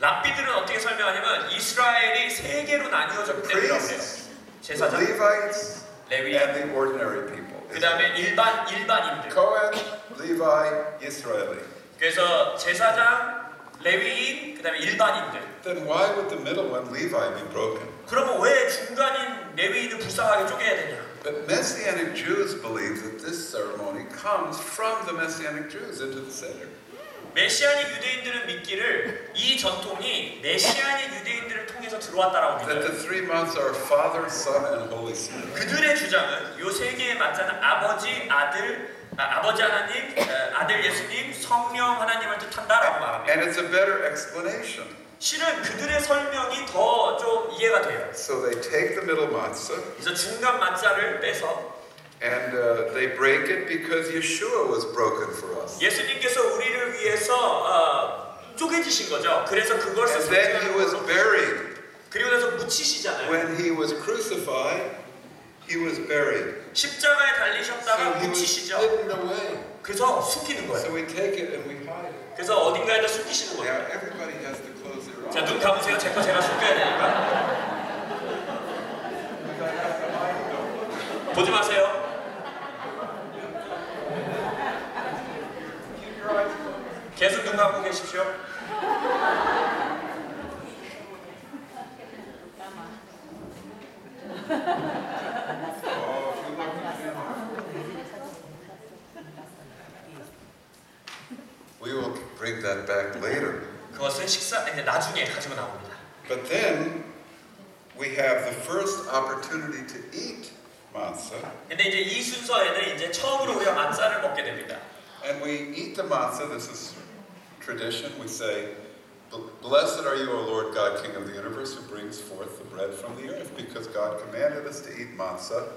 랍비들은 어떻게 설명하냐면 이스라엘이 세 개로 나뉘어졌기 The 때문이라고 해요. priests, the 제사장, Levites, 레위, and the ordinary people. 그 다음에 일반인들. Cohen, Levi, Israeli. 그래서 제사장, 레위인, 그 다음에 일반인들. Then why would the middle one, Levi, be broken? 그러면 왜 중간인 레위인을 불쌍하게 쪼개야 되냐? But Messianic Jews believe that this ceremony comes from the Messianic Jews into the Seder. 메시아닉 유대인들은 믿기를 이 전통이 메시아닉 유대인들을 통해서 들어왔다라고 That 믿어요. the 3 months are Father, Son, and Holy Spirit. 그들의 주장은 요 세 개의 맞자는 아버지, 아버지 하나님, 아들 예수님, 성령 하나님을 뜻한다라고 말합니다. And it's a better explanation. 실은 그들의 설명이 더 좀 이해가 돼요. So they take the middle matzah 그래서 중간 맞자를 빼서 and they break it because Yeshua was broken for us. 예수님께서 우리를 위해서 쪼개지신 거죠. 그래서 그걸 And then he was buried. 그리고 나서 묻히시잖아요. When he was crucified, he was buried. 십자가에 So 달리셨다가 he was 묻히시죠. hidden away. 그래서 숨기는 거예요. So we take it and we hide it. 그래서 어딘가에다 숨기시는 거예요. Now everybody has to close their 자, eyes. 눈 감으세요. 제 거 제가 숨겨야 되니까. 보지 마세요. 계속 눈 감고 계십시오. We will bring that back later. 그것은 이제 나중에 가지고 나옵니다. But then we have the first opportunity to eat matzah, 근데 이제 이 순서에는 이제 처음으로 우리가 만사를 먹게 됩니다. and we eat the matzah. This is tradition. We say, "Blessed are you, O Lord God, King of the universe, who brings forth the bread from the earth," because God commanded us to eat matzah,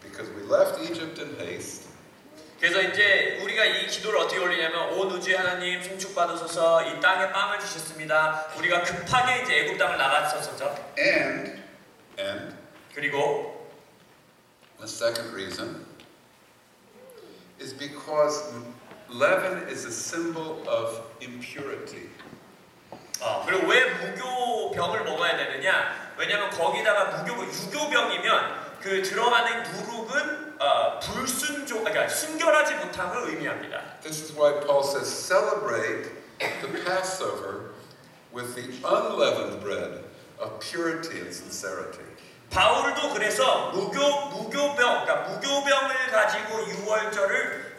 because we left Egypt in haste. 그래서 이제 우리가 이 기도를 어떻게 올리냐면 온 우주의 하나님 송축받으소서 이 땅에 빵을 주셨습니다. 우리가 급하게 이제 애굽 땅을 나갔었죠. And 그리고 the second reason is because leaven is a symbol of impurity. 그리고 왜 무교병을 먹어야 되느냐? 왜냐하면 거기다가 유교병이면 그 들어가는 누룩은 그러니까 순결하지 못함을 의미합니다. This is why Paul says, celebrate the Passover with the unleavened bread of purity and sincerity. 바울도 그래서 무교병을 가지고 유월절을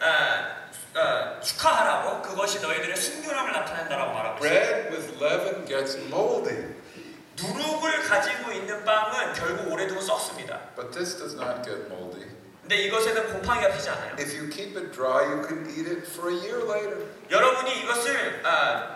축하하라고 그것이 너희들의 순결함을 나타낸다라고 말하고 있어요. Bread with leaven gets moldy. 누룩을 가지고 있는 빵은 결국 오래두고 썩습니다. But this does not get moldy. 근데 이것에는 곰팡이가 피지 않아요. If you keep it dry, you can eat it for a year later. 여러분이 이것을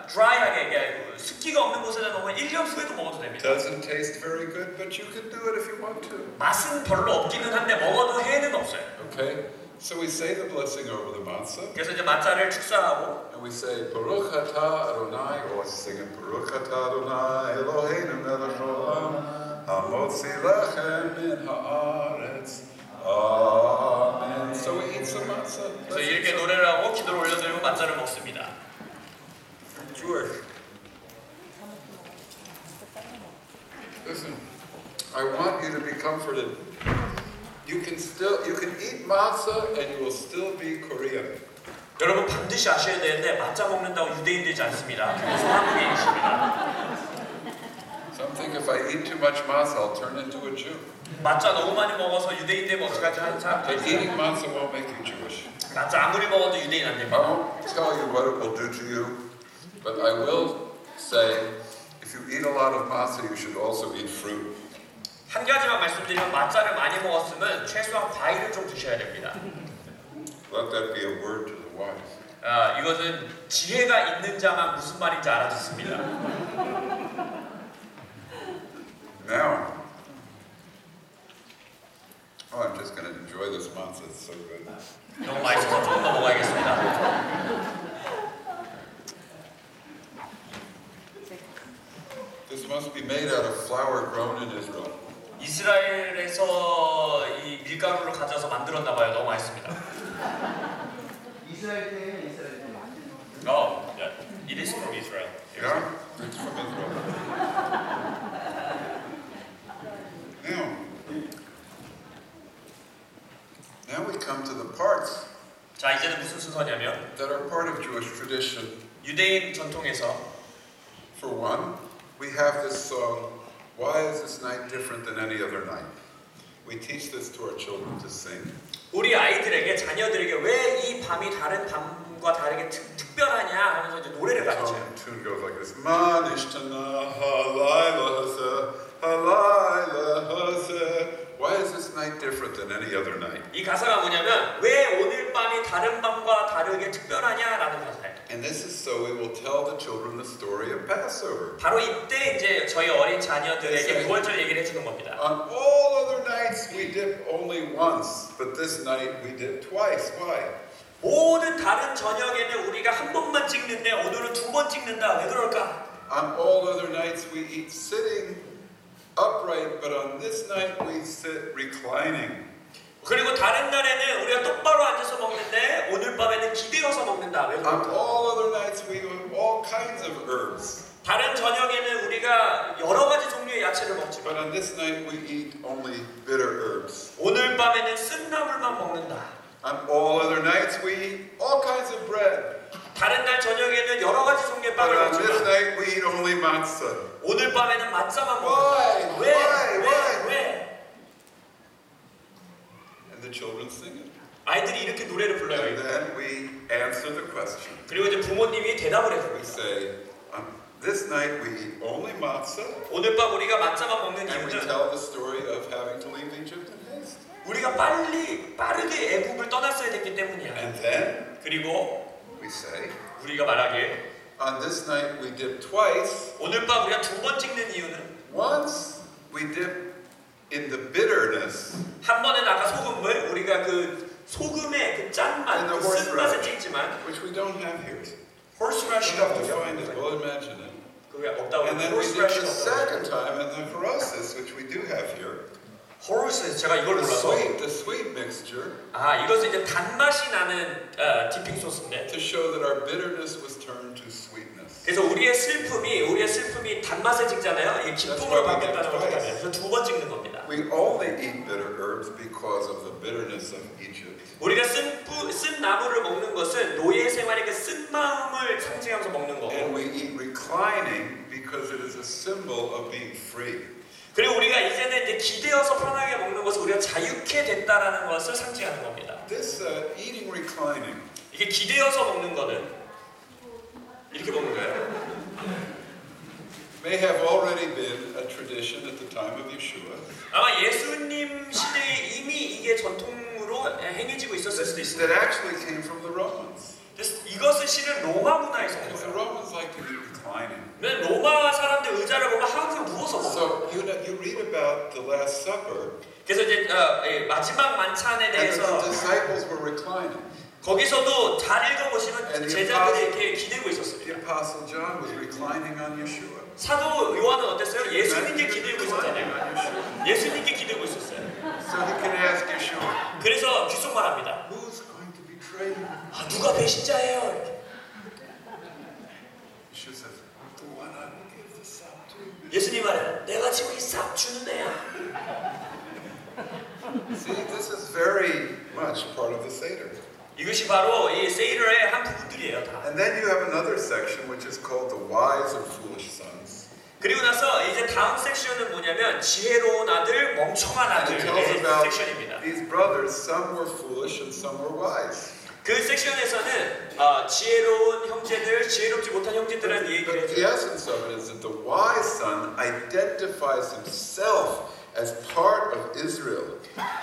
드라이하게 습기가 없는 곳에다 놓으면 1년 후에도 먹어도 됩니다. Doesn't taste very good, but you can do it if you want to. 맛은 별로 없기는 한데 먹어도 해는 없어요. Okay? So we say the blessing over the matzah, 그래서 이제 마짜를 축사하고 and we say Baruch Atah Adonai, or sing it Baruch Atah Adonai Eloheinu melech haolam hamotzi lechem min haaretz. Amen. So we eat some matzah. 그래서 이렇게 노래를 하고 기도를 올려드리고 마짜를 먹습니다. George, listen. I want you to be comforted. You can eat matzah and you will still be Korean. 여러분 반드시 아셔야 되는데 마짜 먹는다고 유대인 되지 않습니다. 그래서 한국인이십니다. Some think if I eat too much matzah, I'll turn into a Jew. 마짜 너무 많이 먹어서 유대인 되면 어떡하지 하는 사람도 But 있어요. eating matzah won't make you Jewish. 마짜 아무리 먹어도 유대인 안 I 됩니다. won't tell you what it will do to you, but I will say, if you eat a lot of matzah, you should also eat fruit. 한 가지만 말씀드리면 마짜를 많이 먹었으면 최소한 과일을 좀 드셔야 됩니다. Let that be a word to the wise. 이것은 지혜가 있는 자만 무슨 말인지 알아듣습니다. Now, I'm just going to enjoy this matzah. It's so good. 너무 맛있어서 조금 더 먹어야겠습니다. This must be made out of flour grown in Israel. 이스라엘에서 이 밀가루를 가져서 만들었나 봐요. 너무 맛있습니다. 이스라엘 때는 이스라엘 때. Oh, yeah. It is from Israel. Yeah, it's from Israel. Now we come to the parts 자, 이제는 무슨 순서냐면 that are part of Jewish tradition. 유대인 전통에서 For one, we have this song, Why is this night different than any other night? We teach this to our children to sing. 우리 아이들에게 자녀들에게 왜 이 밤이 다른 밤과 다르게 특별하냐 하면서 이제 노래를 가르쳐요. The tune goes like this. Ma nishtana halayla hazeh, halayla hazeh. Why is this night different than any other night? 이 가사가 뭐냐면 왜 오늘 밤이 다른 밤과 다르게 특별하냐라는 가사예요. And this is so we will tell the children the story of Passover. 바로 이때 이제 저희 어린 자녀들에게 부활절 얘기를 해주는 겁니다. On all other nights we dip only once, but this night we dip twice. Why? 모든 다른 저녁에는 우리가 한 번만 찍는데 오늘은 두 번 찍는다. 왜 그럴까? On all other nights we eat sitting upright, but on this night we sit reclining. 그리고 다른 날에는 우리가 똑바로 앉아서 먹는데 오늘 밤에는 기대어서 먹는다. 왜 On 그럴까? all other nights we eat all kinds of herbs, 다른 저녁에는 우리가 여러 가지 종류의 야채를 but 먹지만 on this night we eat only bitter herbs. 오늘 밤에는 쓴나물만 먹는다. On all other nights we eat all kinds of bread, 다른 날 저녁에는 여러 가지 종류의 but 빵을 on this 먹지만 night we eat only matzah. 오늘 밤에는 맛자만 Why? 먹는다. 왜? Why? 왜? And the children sing it. 아이들이 이렇게 노래를 And 불러요. then we answer the question. 그리고 이제 부모님이 대답을 We 해줍니다. say, on this night we eat only matzah, 오늘 밤 우리가 맛자만 먹는 and we 이유는 tell the story of having to leave Egypt in haste. 우리가 빠르게 애국을 떠났어야 됐기 때문이야. And then 그리고 we say, 우리가 말하기에 on this night we dip twice. 오늘 밤 우리가 두 번 찍는 이유는 Once we dip in the bitterness, 한 번은 아까 소금물 우리가 그 소금의 그 짠맛, 그 쓴맛을 찍지만 which we don't have here. horseradish가 We'll have to 뭐죠? find it. We'll imagine it. 그게 없다고 And then we dip the horseradish가 second time in the horosis, which we do have here. horse 제가 이걸 The 몰라서 sweet mixture, 이것은 이제 단맛이 나는 디핑 소스인데 to show that our bitterness was turned to sweetness. 그래서 우리의 슬픔이 단맛에 찍잖아요. 이게 기쁨으로 바뀌었다는 걸 생각해요. 그래서 두 번 찍는 겁니다. We only eat bitter herbs because of the bitterness of Egypt. 우리가 쓴 나물을 먹는 것은 노예 생활의 그 쓴 마음을 상징하면서 먹는 And 거고 we eat reclining because it is a symbol of being free. 그리고 우리가 이제는 이제 기대어서 편하게 먹는 것은 우리가 자유케 됐다라는 것을 상징하는 겁니다. This eating reclining 이게 기대어서 먹는 거는 이렇게 먹는 거예요. may have already been a tradition at the time of Yeshua. 아마 예수님 시대에 이미 이게 전통으로 행해지고 있었을 수도 있습니다. That actually came from the Romans. 그래서 이것은 실은 로마 문화에서 온 Because the 거예요. Romans like to eat reclining. 로마 사람들 의자를 보면 항상 누워서 먹어요. So you read about the Last Supper, 그래서 이제 마지막 만찬에 and the 대해서 disciples were reclining. 거기서도 잘 읽어보시면 And the 제자들이 이렇게 기대고 The 있었습니다. Apostle John was reclining on Yeshua. 사도 요한은 어땠어요? 예수님께 He was 기대고 reclining 있었잖아요. on Yeshua. 예수님께 기대고 있었어요. So he can ask Yeshua, 그래서 귓속말합니다. who's going to betray you? 아, 누가 배신자예요? 이렇게. Yeshua says, the one I will give the sop to. 예수님 말해요. 내가 지금 이 싹 주는 애야. See, this is very much part of the Seder. 이것이 바로 이 세이르의 한 부분들이에요. 다. And then you have another section which is called the wise or foolish sons. 그리고 나서 이제 다음 섹션은 뭐냐면 지혜로운 아들, 멍청한 And it tells 아들의 about 섹션입니다. these brothers, some were foolish and some were wise. 그 섹션에서는 지혜로운 형제들, 지혜롭지 못한 형제들은 얘기를 But the 해줘요. essence of it is that the wise son identifies himself as part of Israel.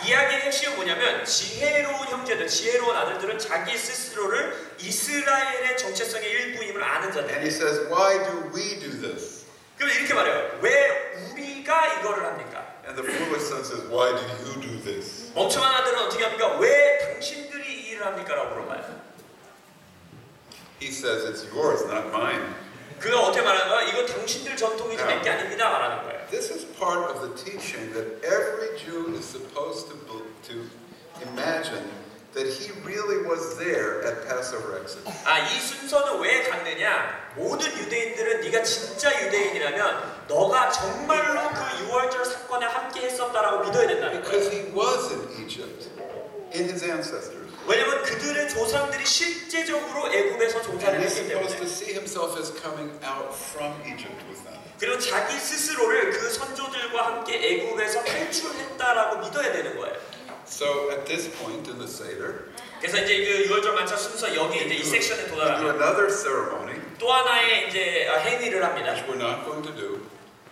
이야기의 핵심은 뭐냐면 지혜로운 형제들, 지혜로운 아들들은 자기 스스로를 이스라엘의 정체성의 일부임을 아는 And 자들. he says, why do we do this? 그럼 이렇게 말해요. 왜 우리가 이거를 합니까? And the foolish son says, why do you do this? 멍청한 아들은 어떻게 합니까? 왜 당신들이 이 일을 합니까? 라고 물어봐요. He says, it's yours, not mine. 그가 어떻게 말하는 거야? 이거 당신들 전통이지 내 게 아닙니다. 말하는 거예요. This is part of the teaching that every Jew is supposed to imagine that he really was there at Passover Exodus. 이 순서는 왜 갖느냐? 모든 유대인들은 네가 진짜 유대인이라면 너가 정말로 그 유월절 사건에 함께 했었다라고 믿어야 된다는 거예요. Because he was in Egypt, in his ancestors. 왜냐면 그들의 조상들이 실제적으로 애굽에서 종살이를 And he's 했기 supposed to 때문에. see himself as coming out from Egypt with them. 그리고 자기 스스로를 그 선조들과 함께 애굽에서 탈출했다라고 믿어야 되는 거예요. So at this point in the Seder, 그래서 이제 그 유월절 만찬 순서 여기 이제 이 섹션에 we do 도달하면 another ceremony, 또 하나의 이제 행위를 합니다. which we're not going to do.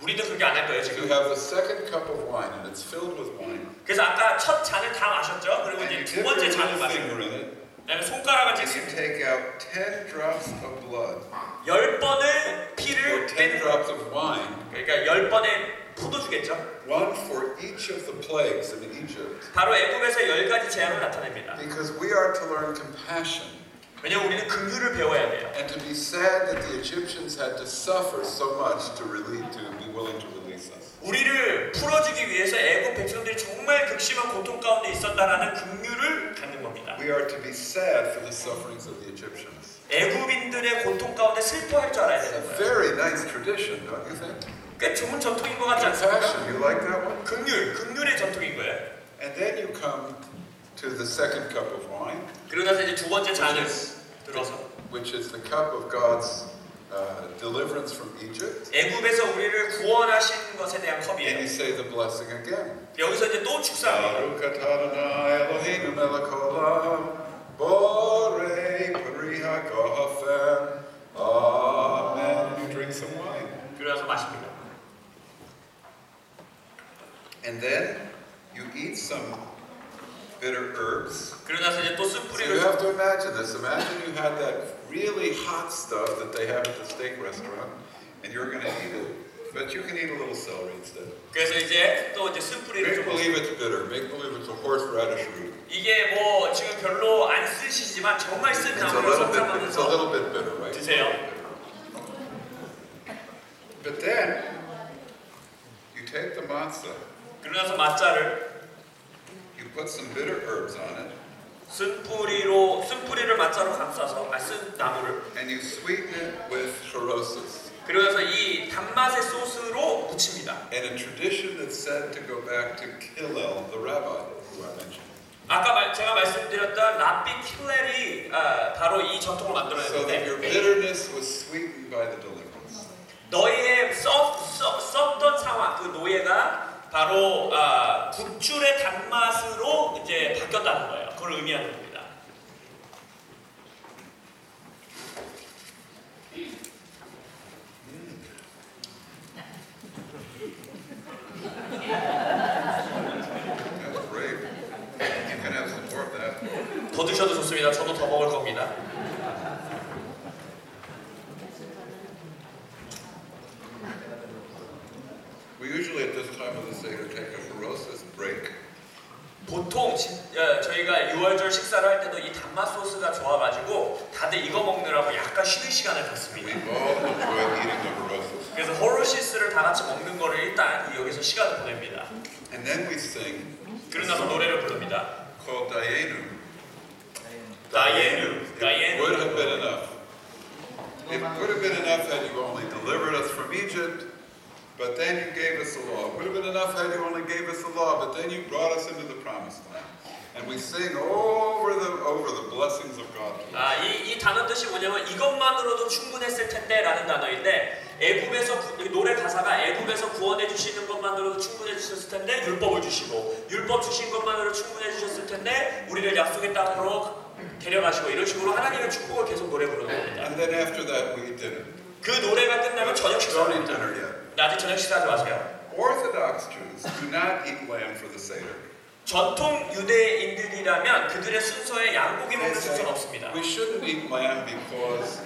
우리도 그렇게 안 할 거예요 You 지금. have the second cup of wine, and it's filled with wine. 그래서 아까 첫 잔을 다 마셨죠. 그리고 And 이제 you 두 dip your 번째 잔을 little finger 마시고 in it, 그다음에 손가락을 and you 찍습니다. take out 10 drops of blood, 10번의 or 피를 10 빼는 거예요. drops of wine, 그러니까 10번의 포도주겠죠. one for each of the plagues in Egypt. 바로 애굽에서 10가지 재앙을 나타냅니다. Because we are to learn compassion 왜냐면 우리는 긍휼을 배워야 돼요. and to be sad that the Egyptians had to suffer so much to be willing to release us. 우리를 풀어주기 위해서 애굽 백성들이 정말 극심한 고통 가운데 있었다라는 긍휼을 갖는 겁니다. We are to be sad for the sufferings of the Egyptians. 애굽인들의 고통 가운데 슬퍼할 줄 알아야 It's 되는 a 거예요. very nice tradition, don't you think? 꽤 좋은 전통인 것 같지 않습니까? Compassion, you like that one? 긍휼의 전통인 거예요. And then you come to the second cup of wine, 그러고 나서 이제 두 번째 잔을 들어서 which is the cup of God's deliverance from Egypt. 애굽에서 우리를 구원하신 것에 대한 And you 컵이에요. say the blessing again. 여기서 이제 또 축사합니다. Baruch atah Adonai Eloheinu melech haolam, borei peri hagafen. Amen. And you drink some wine. 그러면서 마십니다. And then you eat some bitter herbs. 그러고 나서 이제 또 So you 쓴뿌리를 have to imagine this. Imagine you had that really hot stuff that they have at the steak restaurant, and you're going to eat it. But you can eat a little celery instead. 그래서 이제 또 이제 쓴뿌리를 Make 좀 believe it's bitter. Make believe it's a horseradish root. 이게 뭐 지금 별로 안 쓰시지만 정말 쓴 It's a 나무를 little bit 선사하면서 bitter, right? 드세요. But then you take the matzah, 그러고 나서 맛자를 you put some bitter herbs on it, 쓴뿌리를 맛자로 감싸서 쓴 나무를 and you sweeten it with charoses. 그리고 나서 이 단맛의 소스로 무칩니다. And a tradition that's said to go back to Hillel, the rabbi who I mentioned. 아까 제가 말씀드렸던 랍비 킬렐이 바로 이 전통을 So that your 만들어냈는데 bitterness was sweetened by the deliverance. 너희의 썩던 상황 그 노예가 바로 굴줄의 단맛으로 이제 바뀌었다는 거예요. 그걸 의미하는 겁니다. That's great. You can have some more of that. 더 드셔도 좋습니다. 저도 더 먹을 겁니다. We usually at this time of the Seder take a ferocious break. 보통 저희가 6월절 식사를 할 때도 이 단맛 소스가 좋아가지고 다들 이거 먹느라고 약간 쉬는 시간을 갖습니다. We've all enjoyed eating the ferocious. 그래서 호로시스를 다 같이 먹는 거를 일단 여기서 시간을 보냅니다. And then we sing 그러고 나서 노래를 부릅니다. called Dayenu. 다이에누. It would have been enough. It would have been enough had you only delivered us from Egypt, but then you gave us the law. It would have been enough had you only gave us the law, but then you brought us into the promised land. And we sing over the blessings of God. 이 단어 뜻이 뭐냐면 이것만으로도 충분했을 텐데라는 단어인데 애굽에서 노래 가사가 애굽에서 구원해 주시는 것만으로도 충분해 주셨을 텐데 율법을 주시고 율법 주신 것만으로 충분해 주셨을 텐데 우리를 약속의 땅으로 데려가시고 이런 식으로 하나님의 축복을 계속 노래 부르는 겁니다. And then after that we eat dinner. 그 노래가 끝나면 저녁 식사를 Don't eat 합니다. dinner yet. 아직 저녁 식사하지 마세요. Orthodox Jews do not eat lamb for the Seder. 전통 유대인들이라면 그들의 순서에 양고기 They 먹는 say, 순서는 없습니다. we shouldn't eat lamb because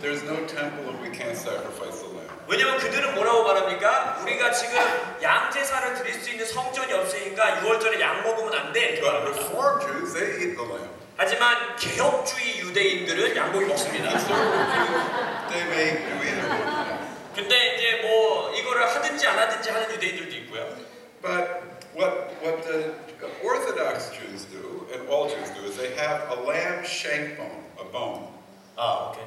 there's no temple and we can't sacrifice the lamb. 왜냐면 그들은 뭐라고 말합니까? 우리가 지금 양 제사를 드릴 수 있는 성전이 없으니까 6월절에 양 먹으면 안 돼. 이렇게 But 말합니다. Reform Jews, they eat the lamb. 하지만 개혁주의 유대인들은 양고기 먹습니다. They may do either. 근데 이제 뭐 이거를 하든지 안 하든지 하는 유대인들도 있고요. But what the Orthodox Jews do, and all Jews do, is they have a lamb shank bone, a bone, 오케이.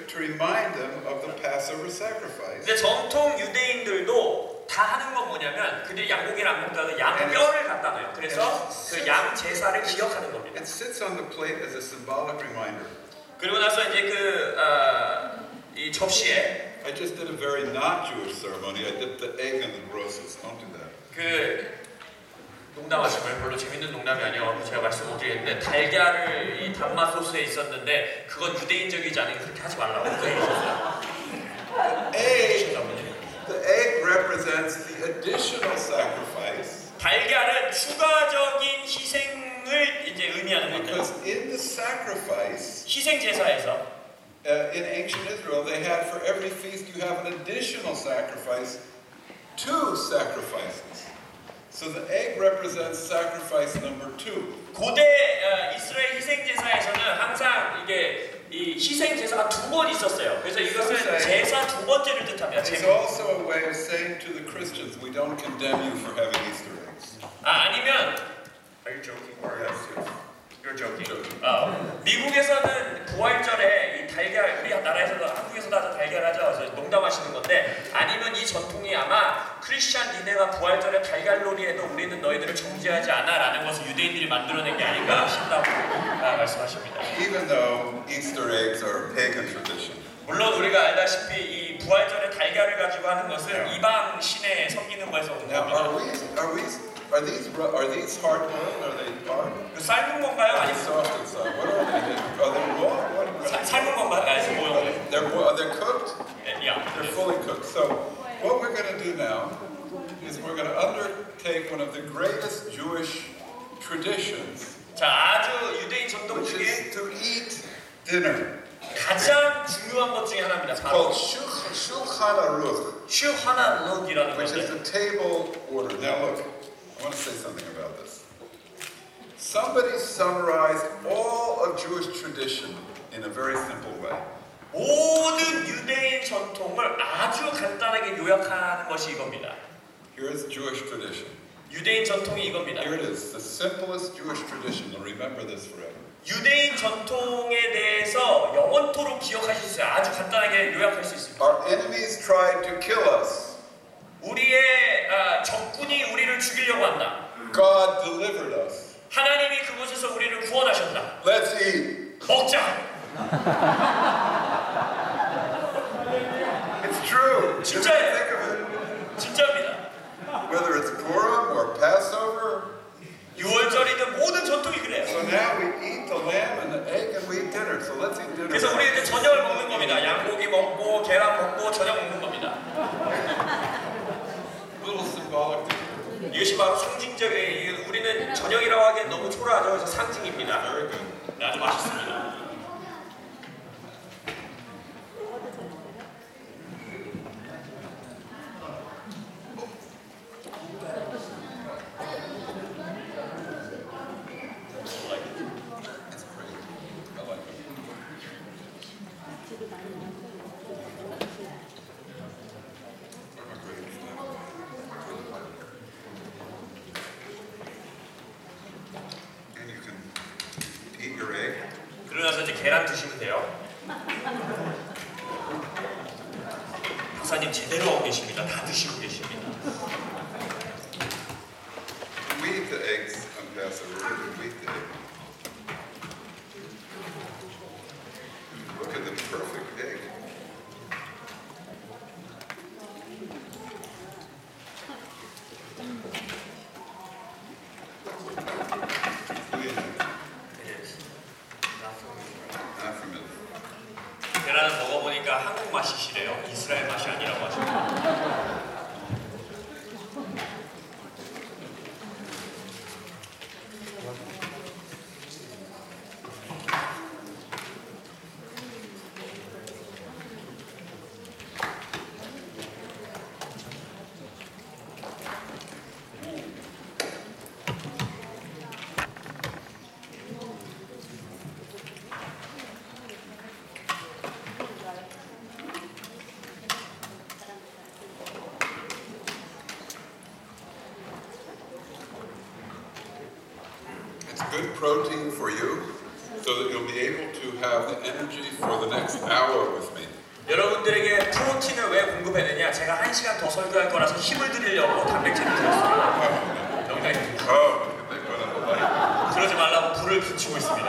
to remind them of the Passover sacrifice. 근데 전통 유대인들도 다 하는 건 뭐냐면 그들이 양고기를 안 먹다가 양 뼈를 갖다 놔요. 그래서 그 양 제사를 기억하는 겁니다. It sits on the plate as a symbolic reminder. 그리고 나서 이제 이 접시에 I just did a very not Jewish ceremony. I dipped the egg in the roses. Don't do that. 농담하시고요. 별로 재밌는 농담이 아니어서 제가 말씀 못 드리겠는데 달걀을 이 단맛 소스에 있었는데 그건 유대인적이지 않으니 그렇게 하지 말라고 그 얘기하셨어요. The egg represents the additional sacrifice. 달걀은 추가적인 희생을 이제 의미하는 겁니다. Because in the sacrifice, 희생 제사에서 in ancient Israel, they had for every feast you have an additional sacrifice, 2 sacrifices. So the egg represents sacrifice number 2. 고대 이스라엘 희생 제사에서는 항상 이게 이 희생 제사가 2번 있었어요. 그래서 이것은 제사 2번째를 뜻합니다. It's also a way of saying to the Christians, we don't condemn you for having Easter eggs. 아니면 Are you joking? Yes, yes. You're joking. 미국에서는 부활절에 이 달걀 우리 나라에서도 한국에서도 아주 달걀하죠. 그래서 농담하시는 건데 아니면 이 전통이 아마 크리스찬 니네가 부활절에 달걀놀이해도 우리는 너희들을 정죄하지 않아라는 것을 유대인들이 만들어낸 게 아닌가 싶다고 말씀하십니다. Even though Easter eggs are a pagan tradition. 물론 우리가 알다시피 이 부활절에 달걀을 가지고 하는 것은 이방 신에 섬기는 거에서 온 Now, 겁니다. are these hard boiled? Are they hard? 그 삶은 건가요? 아니면 Soft inside. What are they? Are they raw? What? 삶은 건가요? 아니면 모형을? They're cooked. Yeah. They're fully cooked. So what we're going to do now is we're going to undertake one of the greatest Jewish traditions, 자, 아주 유대인 전통 which 중에 is to eat dinner. 가장 중요한 것 중에 하나입니다. It's 바로 called Shulchan Aruch, 슈하나룩이라는 which is 건데 the table order. Now look, I want to say something about this. Somebody summarized all of Jewish tradition in a very simple way. 모든 유대인 전통을 아주 간단하게 요약하는 것이 이겁니다. Here's Jewish tradition. 유대인 전통이 이겁니다. Here it is, the simplest Jewish tradition. And remember this forever. 유대인 전통에 대해서 영원토록 기억하실 수 있어요. 아주 간단하게 요약할 수 있습니다. Our enemies tried to kill us. 우리의 적군이 우리를 죽이려고 한다. God delivered us. 하나님이 그곳에서 우리를 구원하셨다. Let's eat. 먹자. It's true. Just 진짜예요. think of it. 진짜입니다. Whether it's Purim or Passover. 6월절이든 모든 전통이 그래요. So now we eat the lamb and the egg and we eat dinner. So let's eat dinner. 그래서 우리 이제 저녁을 먹는 겁니다. 양고기 먹고 계란 먹고 저녁 먹는 겁니다. A little symbolic. 이것이 바로 상징적인 우리는 저녁이라고 하기엔 너무 초라하죠. 그래서 상징입니다. Very good. 네, 아주 맛있습니다. 계란 드시면 돼요. 박사님 제대로 하고 계십니다. 다 드시고 계십니다. We eat the eggs, Ambassador. We eat the egg. Look at the perfect egg. Not from it. 계란을 먹어보니까 한국 맛이시래요. 이스라엘 맛이 아니라고 하시네요. It's good protein for you, so that you'll be able to have the energy for the next hour with me. 여러분들에게 프로틴을 왜 공급했느냐? 제가 1시간 더 설교할 거라서 힘을 드리려고 단백질을 드렸습니다. 농담입니다. They put on the light. 그러지 말라고 불을 비추고 있습니다.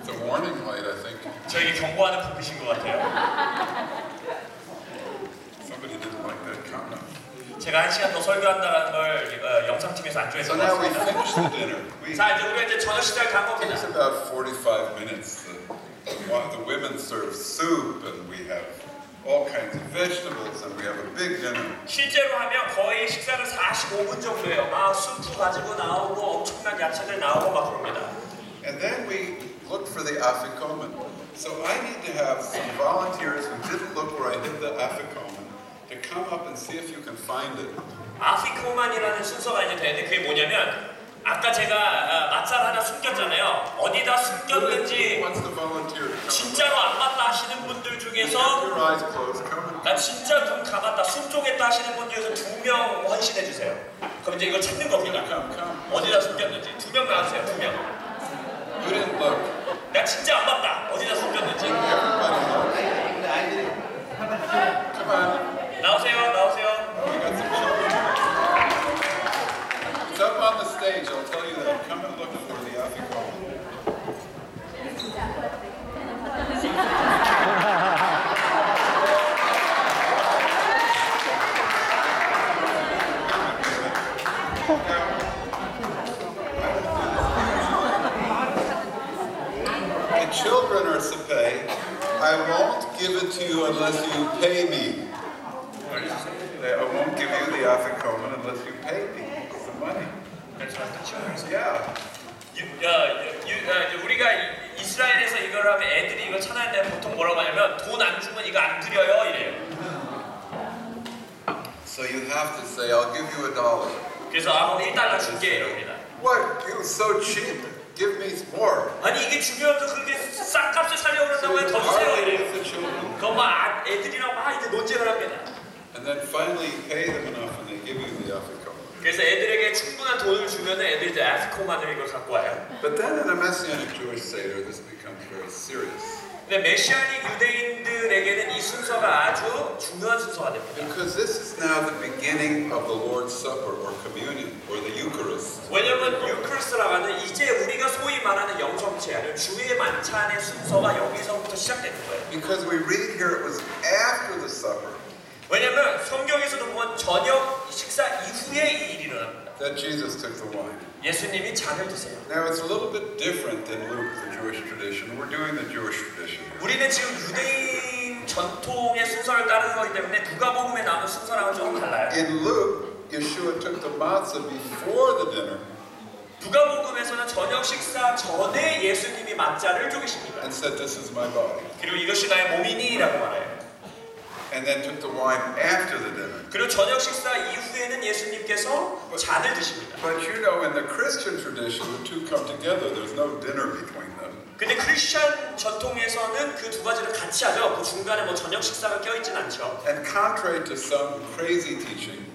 It's a warning light, I think. 저에게 경고하는 불빛인 것 같아요. Somebody didn't like that comment. 제가 1시간 더 설교한다는 걸 영상팀에서 안 So 좋아해서 now we 그렇습니다. finish the dinner. 자, 이제 우리가 이제 저녁 식사를 간 겁니다. It takes about 45 minutes. The women serve soup, and we have all kinds of vegetables, and we have a big dinner. 실제로 하면 거의 식사는 45분 정도예요. 막 수프 가지고 나오고 엄청난 야채들 나오고 막 그럽니다. And then we look for the afikomen. So I need to have some volunteers who didn't look where I hid the afikomen to come up and see if you can find it. 아피코만이라는 순서가 이제 되는데 그게 뭐냐면 아까 제가 맛살 하나 숨겼잖아요. 어디다 숨겼는지 What's the volunteer to come? 진짜로 안 맞다 하시는 분들 Keep 중에서 your eyes closed. Come and 나 진짜 눈 감았다 숨종했다 하시는 분 중에서 2명 헌신해 주세요. 그럼 이제 이걸 찾는 겁니다. come. 어디다 숨겼는지 2명 나와주세요. 2명. You didn't look. 나 진짜 안 봤다. 어디다 숨겼는지. Everybody look. Come on. 나오세요. 나오세요. We got some children. It's up on the stage. I'll tell you that. Come and look for the afikomen. The children are to pay. I won't give it to you unless you pay me. I won't give you the afikomen unless you pay me the money. Yeah. 우리가 이스라엘에서 이걸 하면 애들이 이걸 찾아야 되면 보통 뭐라고 하냐면 돈 안 주면 이거 안 드려요 이래요. So you have to say, I'll give you $1. 그래서 아 그럼 1달러 줄게 이럽니다. What? You so cheap. Give me more. 아니 이게 중요해서 그렇게 싼 값에 살려고 그런다고 So 해 you 더 주세요 argue 이래요. with the children, 그럼 막 애들이랑 막 이제 논쟁을 합니다. and then finally you pay them enough and they give you the afikomen. 그래서 애들에게 충분한 돈을 주면 애들이 이제 아피코만을 이걸 갖고 와요. But then in a Messianic Jewish Seder, this becomes very serious. 근데 메시아닉 유대인들에게는 이 순서가 아주 중요한 순서가 됩니다. Because this is now the beginning of the Lord's Supper or communion or the Eucharist. 왜냐면 유크리스라고 하는 이제 우리가 소위 말하는 영성체 아니면 주의 만찬의 순서가 여기서부터 시작되는 거예요. Because we read here it was after the supper 왜냐면 성경에서도 보면 저녁 식사 이후에 이 일이 일어납니다. that Jesus took the wine. 예수님이 잔을 드세요. Now it's a little bit different than Luke, the Jewish tradition. We're doing the Jewish tradition. 우리는 지금 유대인 전통의 순서를 따르는 거기 때문에 누가복음에 나오는 순서랑은 조금 달라요. In Luke, Yeshua took the matzah before the dinner 누가복음에서는 저녁 식사 전에 예수님이 맞자를 쪼개십니다. and said, "This is my body," 그리고 이것이 나의 몸이니라고 말해요. and then took the wine after the dinner. 그리고 저녁 식사 이후에는 예수님께서 잔을 드십니다. But you know, in the Christian tradition, the two come together. There's no dinner between them. 근데 크리스천 전통에서는 그 두 가지를 같이 하죠. 그 중간에 뭐 저녁 식사가 껴있진 않죠. And contrary to some crazy teaching,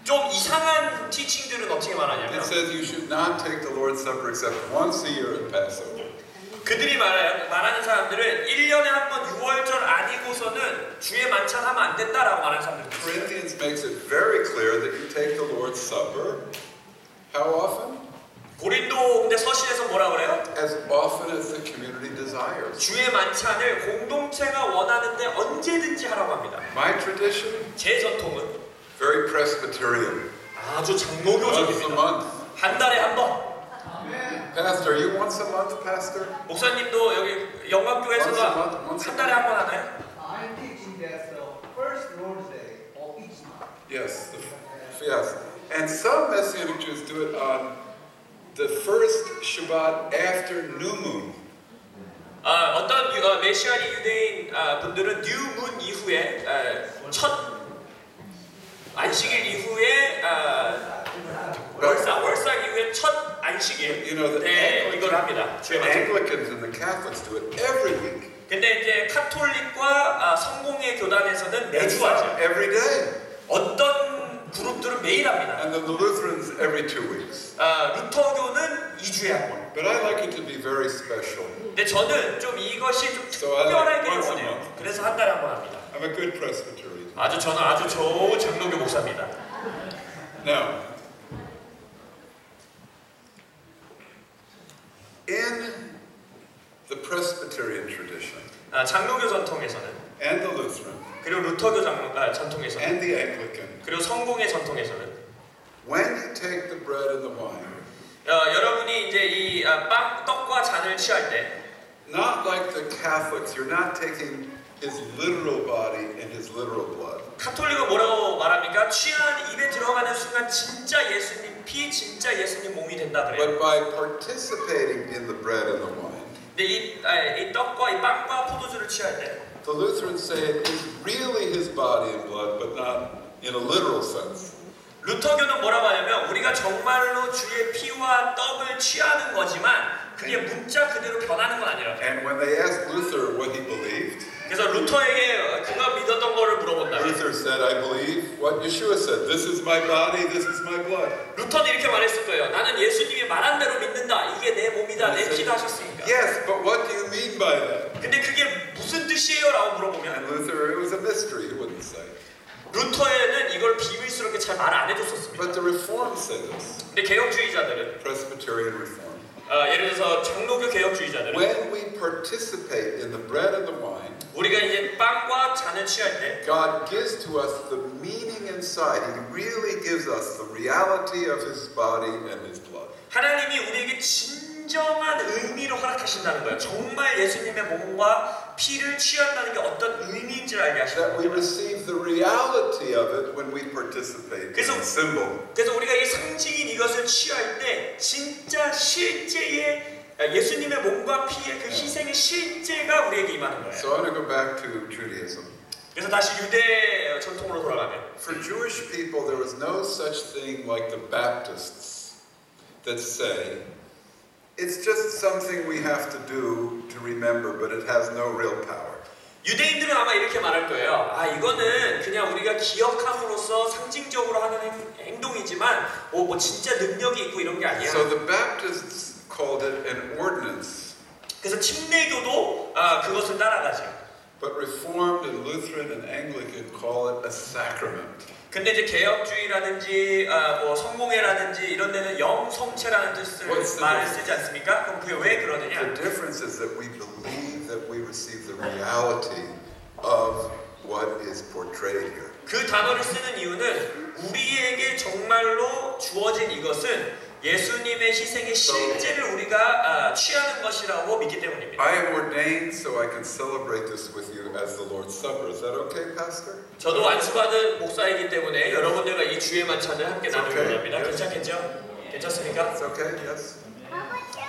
좀 이상한 티칭들은 어떻게 말하냐면 it says you should not take the Lord's Supper except once a year at Passover. 그들이 말하는 사람들은 1년에 한 번 6월절 아니고서는 주의 만찬 하면 안 된다라고 말하는 사람들이 있어요. Corinthians makes it very clear that you take the Lord's Supper. How often? 고린도 근데 서신에서 뭐라 그래요? As often as the community desires. 주의 만찬을 공동체가 원하는데 언제든지 하라고 합니다. My tradition, 제 전통은 very Presbyterian. 아주 Once a 장로교적입니다. month. 한 달에 한 번. Pastor, you once a month, Pastor? 목사님도 여기 영광교회에서도 한 달에 한 번 하나요? I'm teaching that the first Lord's Day of each month. Yes. Yes. And some Messianic Jews do it on the first Shabbat after New Moon. 어떤 메시아니 유대인 분들은 뉴문 이후에 첫 안식일 이후에 월삭 이후에 첫 안식일 You know, the 이걸 합니다. 주의 만찬. Anglicans and the Catholics do it every week. 근데 이제 카톨릭과 성공회 교단에서는 And 매주 some 하죠. every day. 어떤 그룹들은 매일 합니다. And then the Lutherans every 2 weeks. 루터교는 2주에 한 번. But I like it to be very special. 근데 저는 좀 이것이 좀 So I like 특별하게 once a 원해요. month. 그래서 한 달에 한 번 합니다. I'm a good Presbyterian. 저는 아주 좋은 장로교 목사입니다. Now, in the Presbyterian tradition 장로교 전통에서는 and the Lutheran 그리고 루터교 전통에서는 and the Anglican, 그리고 성공회 전통에서는 when you take the bread and the wine, 여러분이 이제 이 떡과 잔을 취할 때 not like the Catholics, you're not taking his literal body and his literal blood. 카톨릭은 뭐라고 말합니까? 취한 입에 들어가는 순간 진짜 예수님 피, 진짜 예수님 몸이 된다 그래요. But by participating in the bread and the wine, 근데 이 떡과 이 빵과 포도주를 취할 때 the Lutherans say it is really his body and blood, but not in a literal sense. 루터교는 뭐라고 하냐면 우리가 정말로 주의 피와 떡을 취하는 거지만 그게 문자 그대로 변하는 건 아니라고. And when they asked Luther what he believed, 그래서 루터에게 그가 믿었던 거를 물어본다면 Luther said, I believe what Yeshua said. This is my body, this is my blood. 루터는 이렇게 말했을 거예요. 나는 예수님이 말한 대로 믿는다. 이게 내 몸이다. 내 피다 하셨으니까. Yes, but what do you mean by that? 근데 그게 무슨 뜻이에요? 라고 And 물어보면 Luther, it was a mystery, he wouldn't say. 루터에는 이걸 비밀스럽게 잘 말 안 해줬었습니다. But the Reformed say this. 근데 개혁주의자들은 Presbyterian Reform. 예를 들어서 장로교 개혁주의자들은 When we participate in the bread and the wine, 우리가 이제 빵과 잔을 취할 때 God gives to us the meaning inside. He really gives us the reality of his body and his blood. 하나님이 우리에게 진정한 의미를 허락하신다는 거예요. 정말 예수님의 몸과 피를 취한다는 게 어떤 의미인지를 알게 하시는 That we 거예요. receive the reality of it when we participate in the symbol. 그래서 우리가 이 상징인 이것을 취할 때 진짜 실제의 예수님의 몸과 피의 그 희생의 실제가 우리에게 임하는 거예요. So I want to go back to Judaism. 그래서 다시 유대 전통으로 돌아가면 For Jewish people, there was no such thing like the Baptists that say, it's just something we have to do to remember, but it has no real power. 유대인들은 아마 이렇게 말할 거예요. 이거는 그냥 우리가 기억함으로써 상징적으로 하는 행동이지만 뭐 진짜 능력이 있고 이런 게 아니야. So the Baptists called it an ordinance. 그래서 침례교도 그것을 따라가죠. But Reformed and Lutheran and Anglican call it a sacrament. 근데 이제 개혁주의라든지 뭐 성공회라든지 이런 데는 영성체라는 뜻을 말을 쓰지 않습니까? 그럼 그게 왜 그러느냐? The difference is that we believe that we receive the reality of what is portrayed here. 그 단어를 쓰는 이유는 우리에게 정말로 주어진 이것은 예수님의 희생의 실제를 우리가 취하는 것이라고 믿기 때문입니다. I am ordained so I can celebrate this with you as the Lord's Supper. Is that okay, Pastor? 저도 안수받은 목사이기 때문에 여러분들과 이 주의 만찬을 함께 나누기 원합니다. Okay. 괜찮겠죠? 괜찮습니까? It's okay, yes.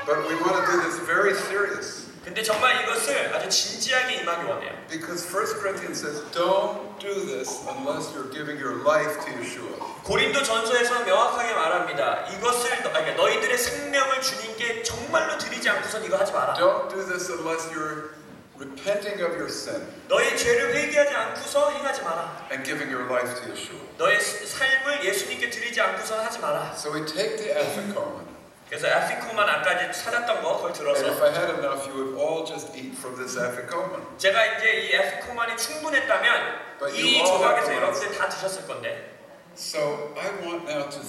But we want to do this very serious. 근데 정말 이것을 아주 진지하게 임하기 원해요. Because 1 Corinthians says, don't do this unless you're giving your life to Yeshua. 고린도 전서에서 명확하게 말합니다. 이것을 너희들의 생명을 주님께 정말로 드리지 않고선 이거 하지 마라. Don't do this unless you're repenting of your sin 너의 죄를 회개하지 않고서 행하지 마라. and giving your life to Yeshua. 너의 삶을 예수님께 드리지 않고선 하지 마라. So we take the Afikomen. 그래서 아피코만 아까 이제 찾았던 거 그걸 And 들어서 if I had enough, you would all just eat from this afikoman. 제가 이제 이 아피코만이 충분했다면 But you 이 all 조각에서 have 여러분들 다 드셨을 건데 So I want now to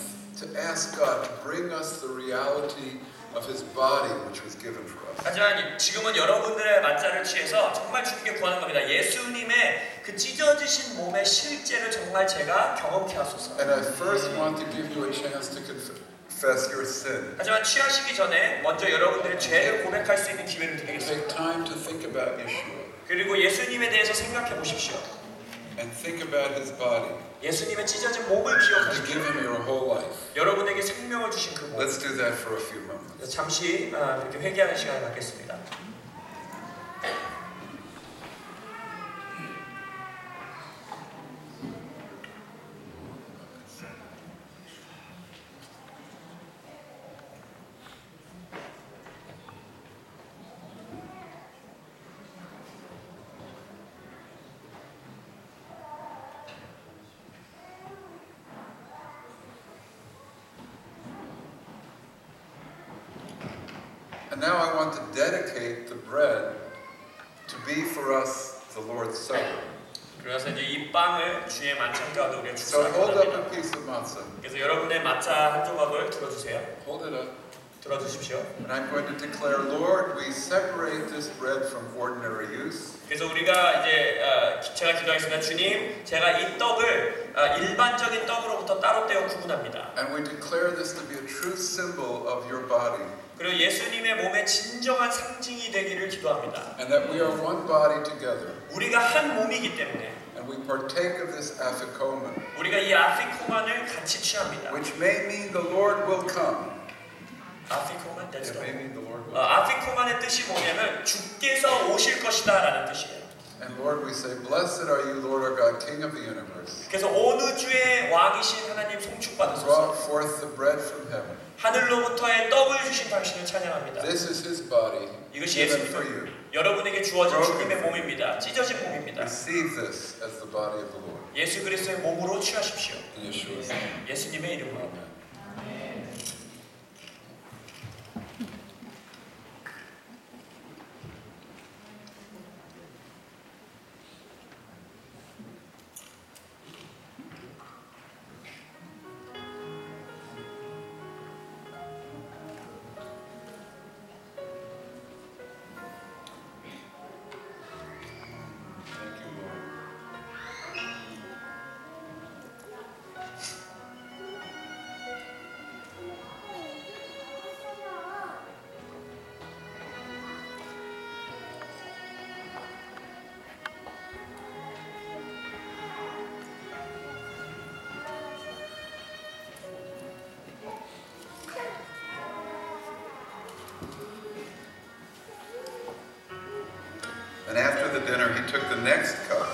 ask God to bring us the reality of His body, which was given for us. 하지만 지금은 여러분들의 맞자를 취해서 정말 주님께 구하는 겁니다. 예수님의 그 찢어지신 몸의 실제를 정말 제가 경험케 하소서. And I first want to give you a chance to confess your sin. 하지만 취하시기 전에 먼저 여러분들의 죄를 고백할 수 있는 기회를 드리겠습니다. Take time to think about Yeshua 그리고 예수님에 대해서 생각해 보십시오. and think about His body. 예수님의 찢어진 몸을 To 기억하십시오. give Him your whole life. 여러분에게 생명을 주신 그 몸. Let's do that for a few moments. 잠시 이렇게 회개하는 시간을 갖겠습니다. And now I want to dedicate the bread to be for us the Lord's Supper. 그래서 이제 이 빵을 주의 만찬 가운데 우리가 So hold 축사합니다. up a piece of matzah. 그래서 여러분의 마차 한 조각을 들어주세요. Hold it up. 들어주십시오. And I'm going to declare, Lord, we separate this bread from ordinary use. 그래서 우리가 이제 제가 기도하겠습니다. 주님, 제가 이 떡을 일반적인 떡으로부터 따로 떼어 구분합니다. And we declare this to be a true symbol of your body. 그리고 예수님의 몸의 진정한 상징이 되기를 기도합니다. And that we are one body together. 우리가 한 몸이기 때문에 And we partake of this afikoman, 우리가 이 아피코만을 같이 취합니다. which may mean the Lord will come. 아피코만? It may mean the Lord will come. 아피코만의 뜻이 뭐냐면 주께서 오실 것이다 라는 뜻이에요. And Lord, we say, blessed are you, Lord our God, King of the universe. 그래서 온 우주의 왕이신 하나님 송축받으소서. Brought forth the bread from heaven. 하늘로부터의 떡을 주신 당신을 찬양합니다. This is His body 이것이 given for you. 예수님 여러분에게 주어진 주님의 몸입니다. 찢어진 몸입니다. Receive this as the body of the Lord. 예수 그리스도의 몸으로 취하십시오. In Yeshua's name. 예수님의 이름으로. Amen. Thank you, Lord. And after the dinner, he took the next cup.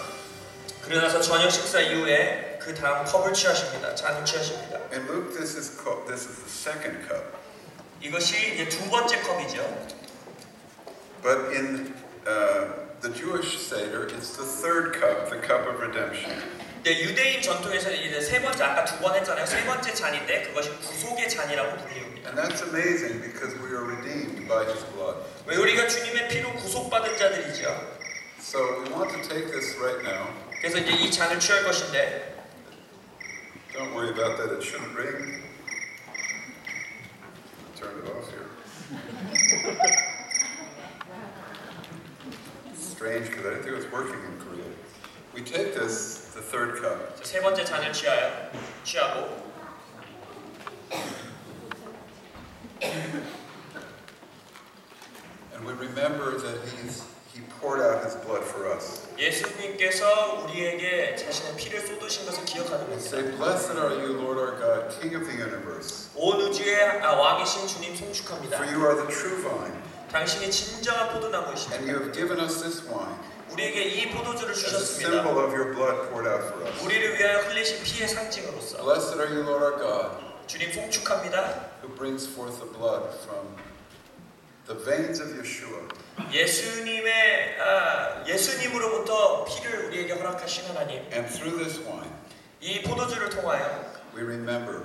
그러고 나서 저녁 식사 이후에 그 다음 컵을 취하십니다. 잔을 취하십니다. In Luke, this is the second cup. 이것이 이제 두 번째 컵이죠. But in the Jewish Seder, it's the third cup, the cup of redemption. 근데 유대인 전통에서는 이제 세 번째 아까 두 번 했잖아요. 세 번째 잔인데 그것이 구속의 잔이라고 불리웁니다. And that's amazing because we are redeemed by His blood. 왜 우리가 주님의 피로 구속받은 자들이죠. So we want to take this right now. 그래서 이제 이 잔을 취할 것인데 Don't worry about that, it shouldn't ring. Turn it off here. Strange because I didn't think it was working in Korea. We take this, the third cup, 세 번째 잔을 취하고 and we remember that He poured out His blood for us. 예수님께서 우리에게 자신의 피를 쏟으신 것을 기억하는 And 것입니다. say, blessed are you, Lord our God, King of the universe. 온 우주의 왕이신 주님 송축합니다. For you are the true vine, 당신이 진정한 and 포도나무이십니다. you have given us this wine 우리에게 이 포도주를 as a 주셨습니다. symbol of your blood poured out for us. 우리를 위하여 흘리신 피의 상징으로서 Blessed are you, Lord our God, 주님 송축합니다. who brings forth the blood from the veins of Yeshua. 예수님으로부터 피를 우리에게 허락하신 하나님. And through this wine, 이 포도주를 통하여 we remember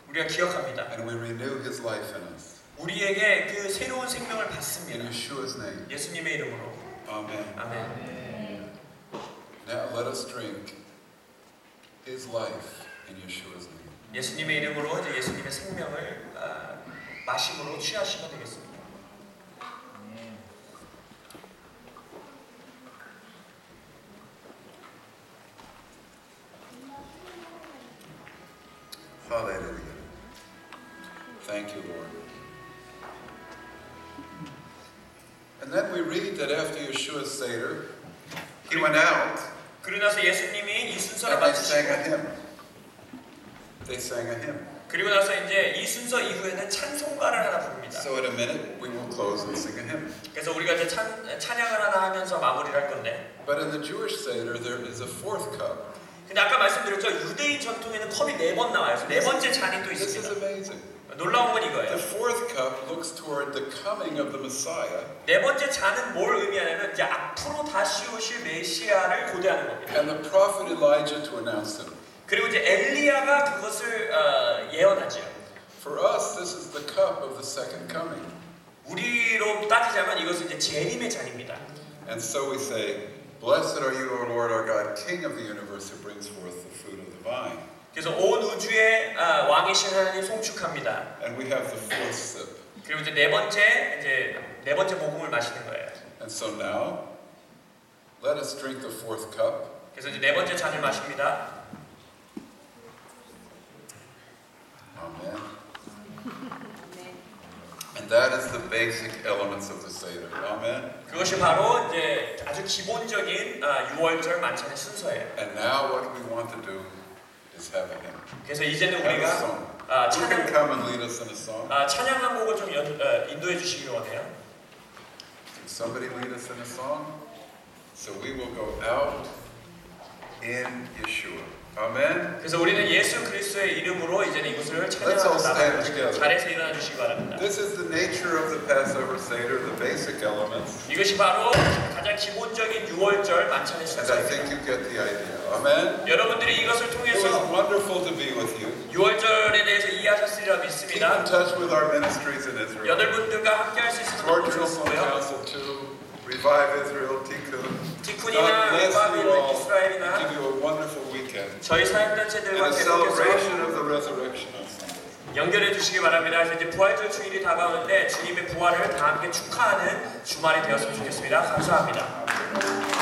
우리가 기억합니다. and we renew His life in us. 우리에게 그 새로운 생명을 In 받습니다. Yeshua's name. 예수님의 이름으로. Amen. 아멘. Now let us drink his life in Yeshua's name. 예수님의 이름으로 이제 예수님의 생명을 마심으로 취하시면 되겠습니다. Hallelujah. Thank you, Lord. And then we read that after Yeshua's Seder, he went out 그러고 나서 예수님이 이 순서를 and they sang a 마치시고 hymn. They sang a hymn. 그리고 나서 이제 이 순서 이후에는 찬송가를 하나 부릅니다. So in a minute we will close and sing a hymn. 그래서 우리가 이제 찬양을 하나 하면서 마무리를 할 건데 But in the Jewish Seder there is a fourth cup. 근데 아까 말씀드렸죠. 유대인 전통에는 컵이 4번 나와요. 그래서 네 번째 잔이 또 This is 있습니다. amazing. 놀라운 건 The 이거예요. fourth cup looks toward the coming of the Messiah, 네 번째 잔은 뭘 의미하냐면 이제 앞으로 다시 오실 메시아를 고대하는 겁니다. and the prophet Elijah to announce him. 그리고 이제 엘리야가 그것을 예언하죠. For us, this is the cup of the second coming. 우리로 따지자면 이것은 이제 재림의 잔입니다. And so we say, Blessed are you, O Lord our God, King of the universe, who brings forth the fruit of the vine. 그래서 온 우주의 왕이신 하나님 송축합니다. And we have the fourth sip. 그리고 이제 네 번째 모금을 마시는 거예요. And so now, let us drink the fourth cup. 그래서 이제 네 번째 잔을 마십니다. Amen. And that is the basic elements of the Seder. Amen. 그것이 바로 이제 아주 기본적인 6월절 만찬의 순서예요. And now what we want to do is have a hymn. 그래서 이제는 Have a 우리가 song. Who can 찬양 come and lead us in a song? 찬양 한 곡을 좀 인도해 주시기 원해요. Can somebody lead us in a song? So we will go out in Yeshua. Amen. 그래서 우리는 예수 그리스도의 이름으로 이제는 이곳을 Let's all 찬양하고 stand 나가는 together. 자리에서 일어나 주시기 바랍니다. This is the nature of the Passover Seder, the basic elements. 이것이 바로 가장 기본적인 6월절 만찬의 And I think 순서입니다. you get the idea. Amen. 여러분들이 이것을 It was 통해서 wonderful to be with you. 6월절에 대해서 이해하셨으리라 Keep in 믿습니다. touch with our ministries in Israel. 여러분들과 함께 할 수 있어서 Lord 너무 Jerusalem 좋고요. Council 2, Revive Israel, Tikkun. God 티쿤이나 bless you 에바비나 all. 이스라엘이나 Give you a wonderful weekend. 저희 And 사역단체들과 a 계속해서 celebration of the resurrection on Sunday. 연결해 주시기 바랍니다. 그래서 이제 부활절 주일이 다가오는데 주님의 부활을 다 함께 축하하는 주말이 되었으면 좋겠습니다. 감사합니다.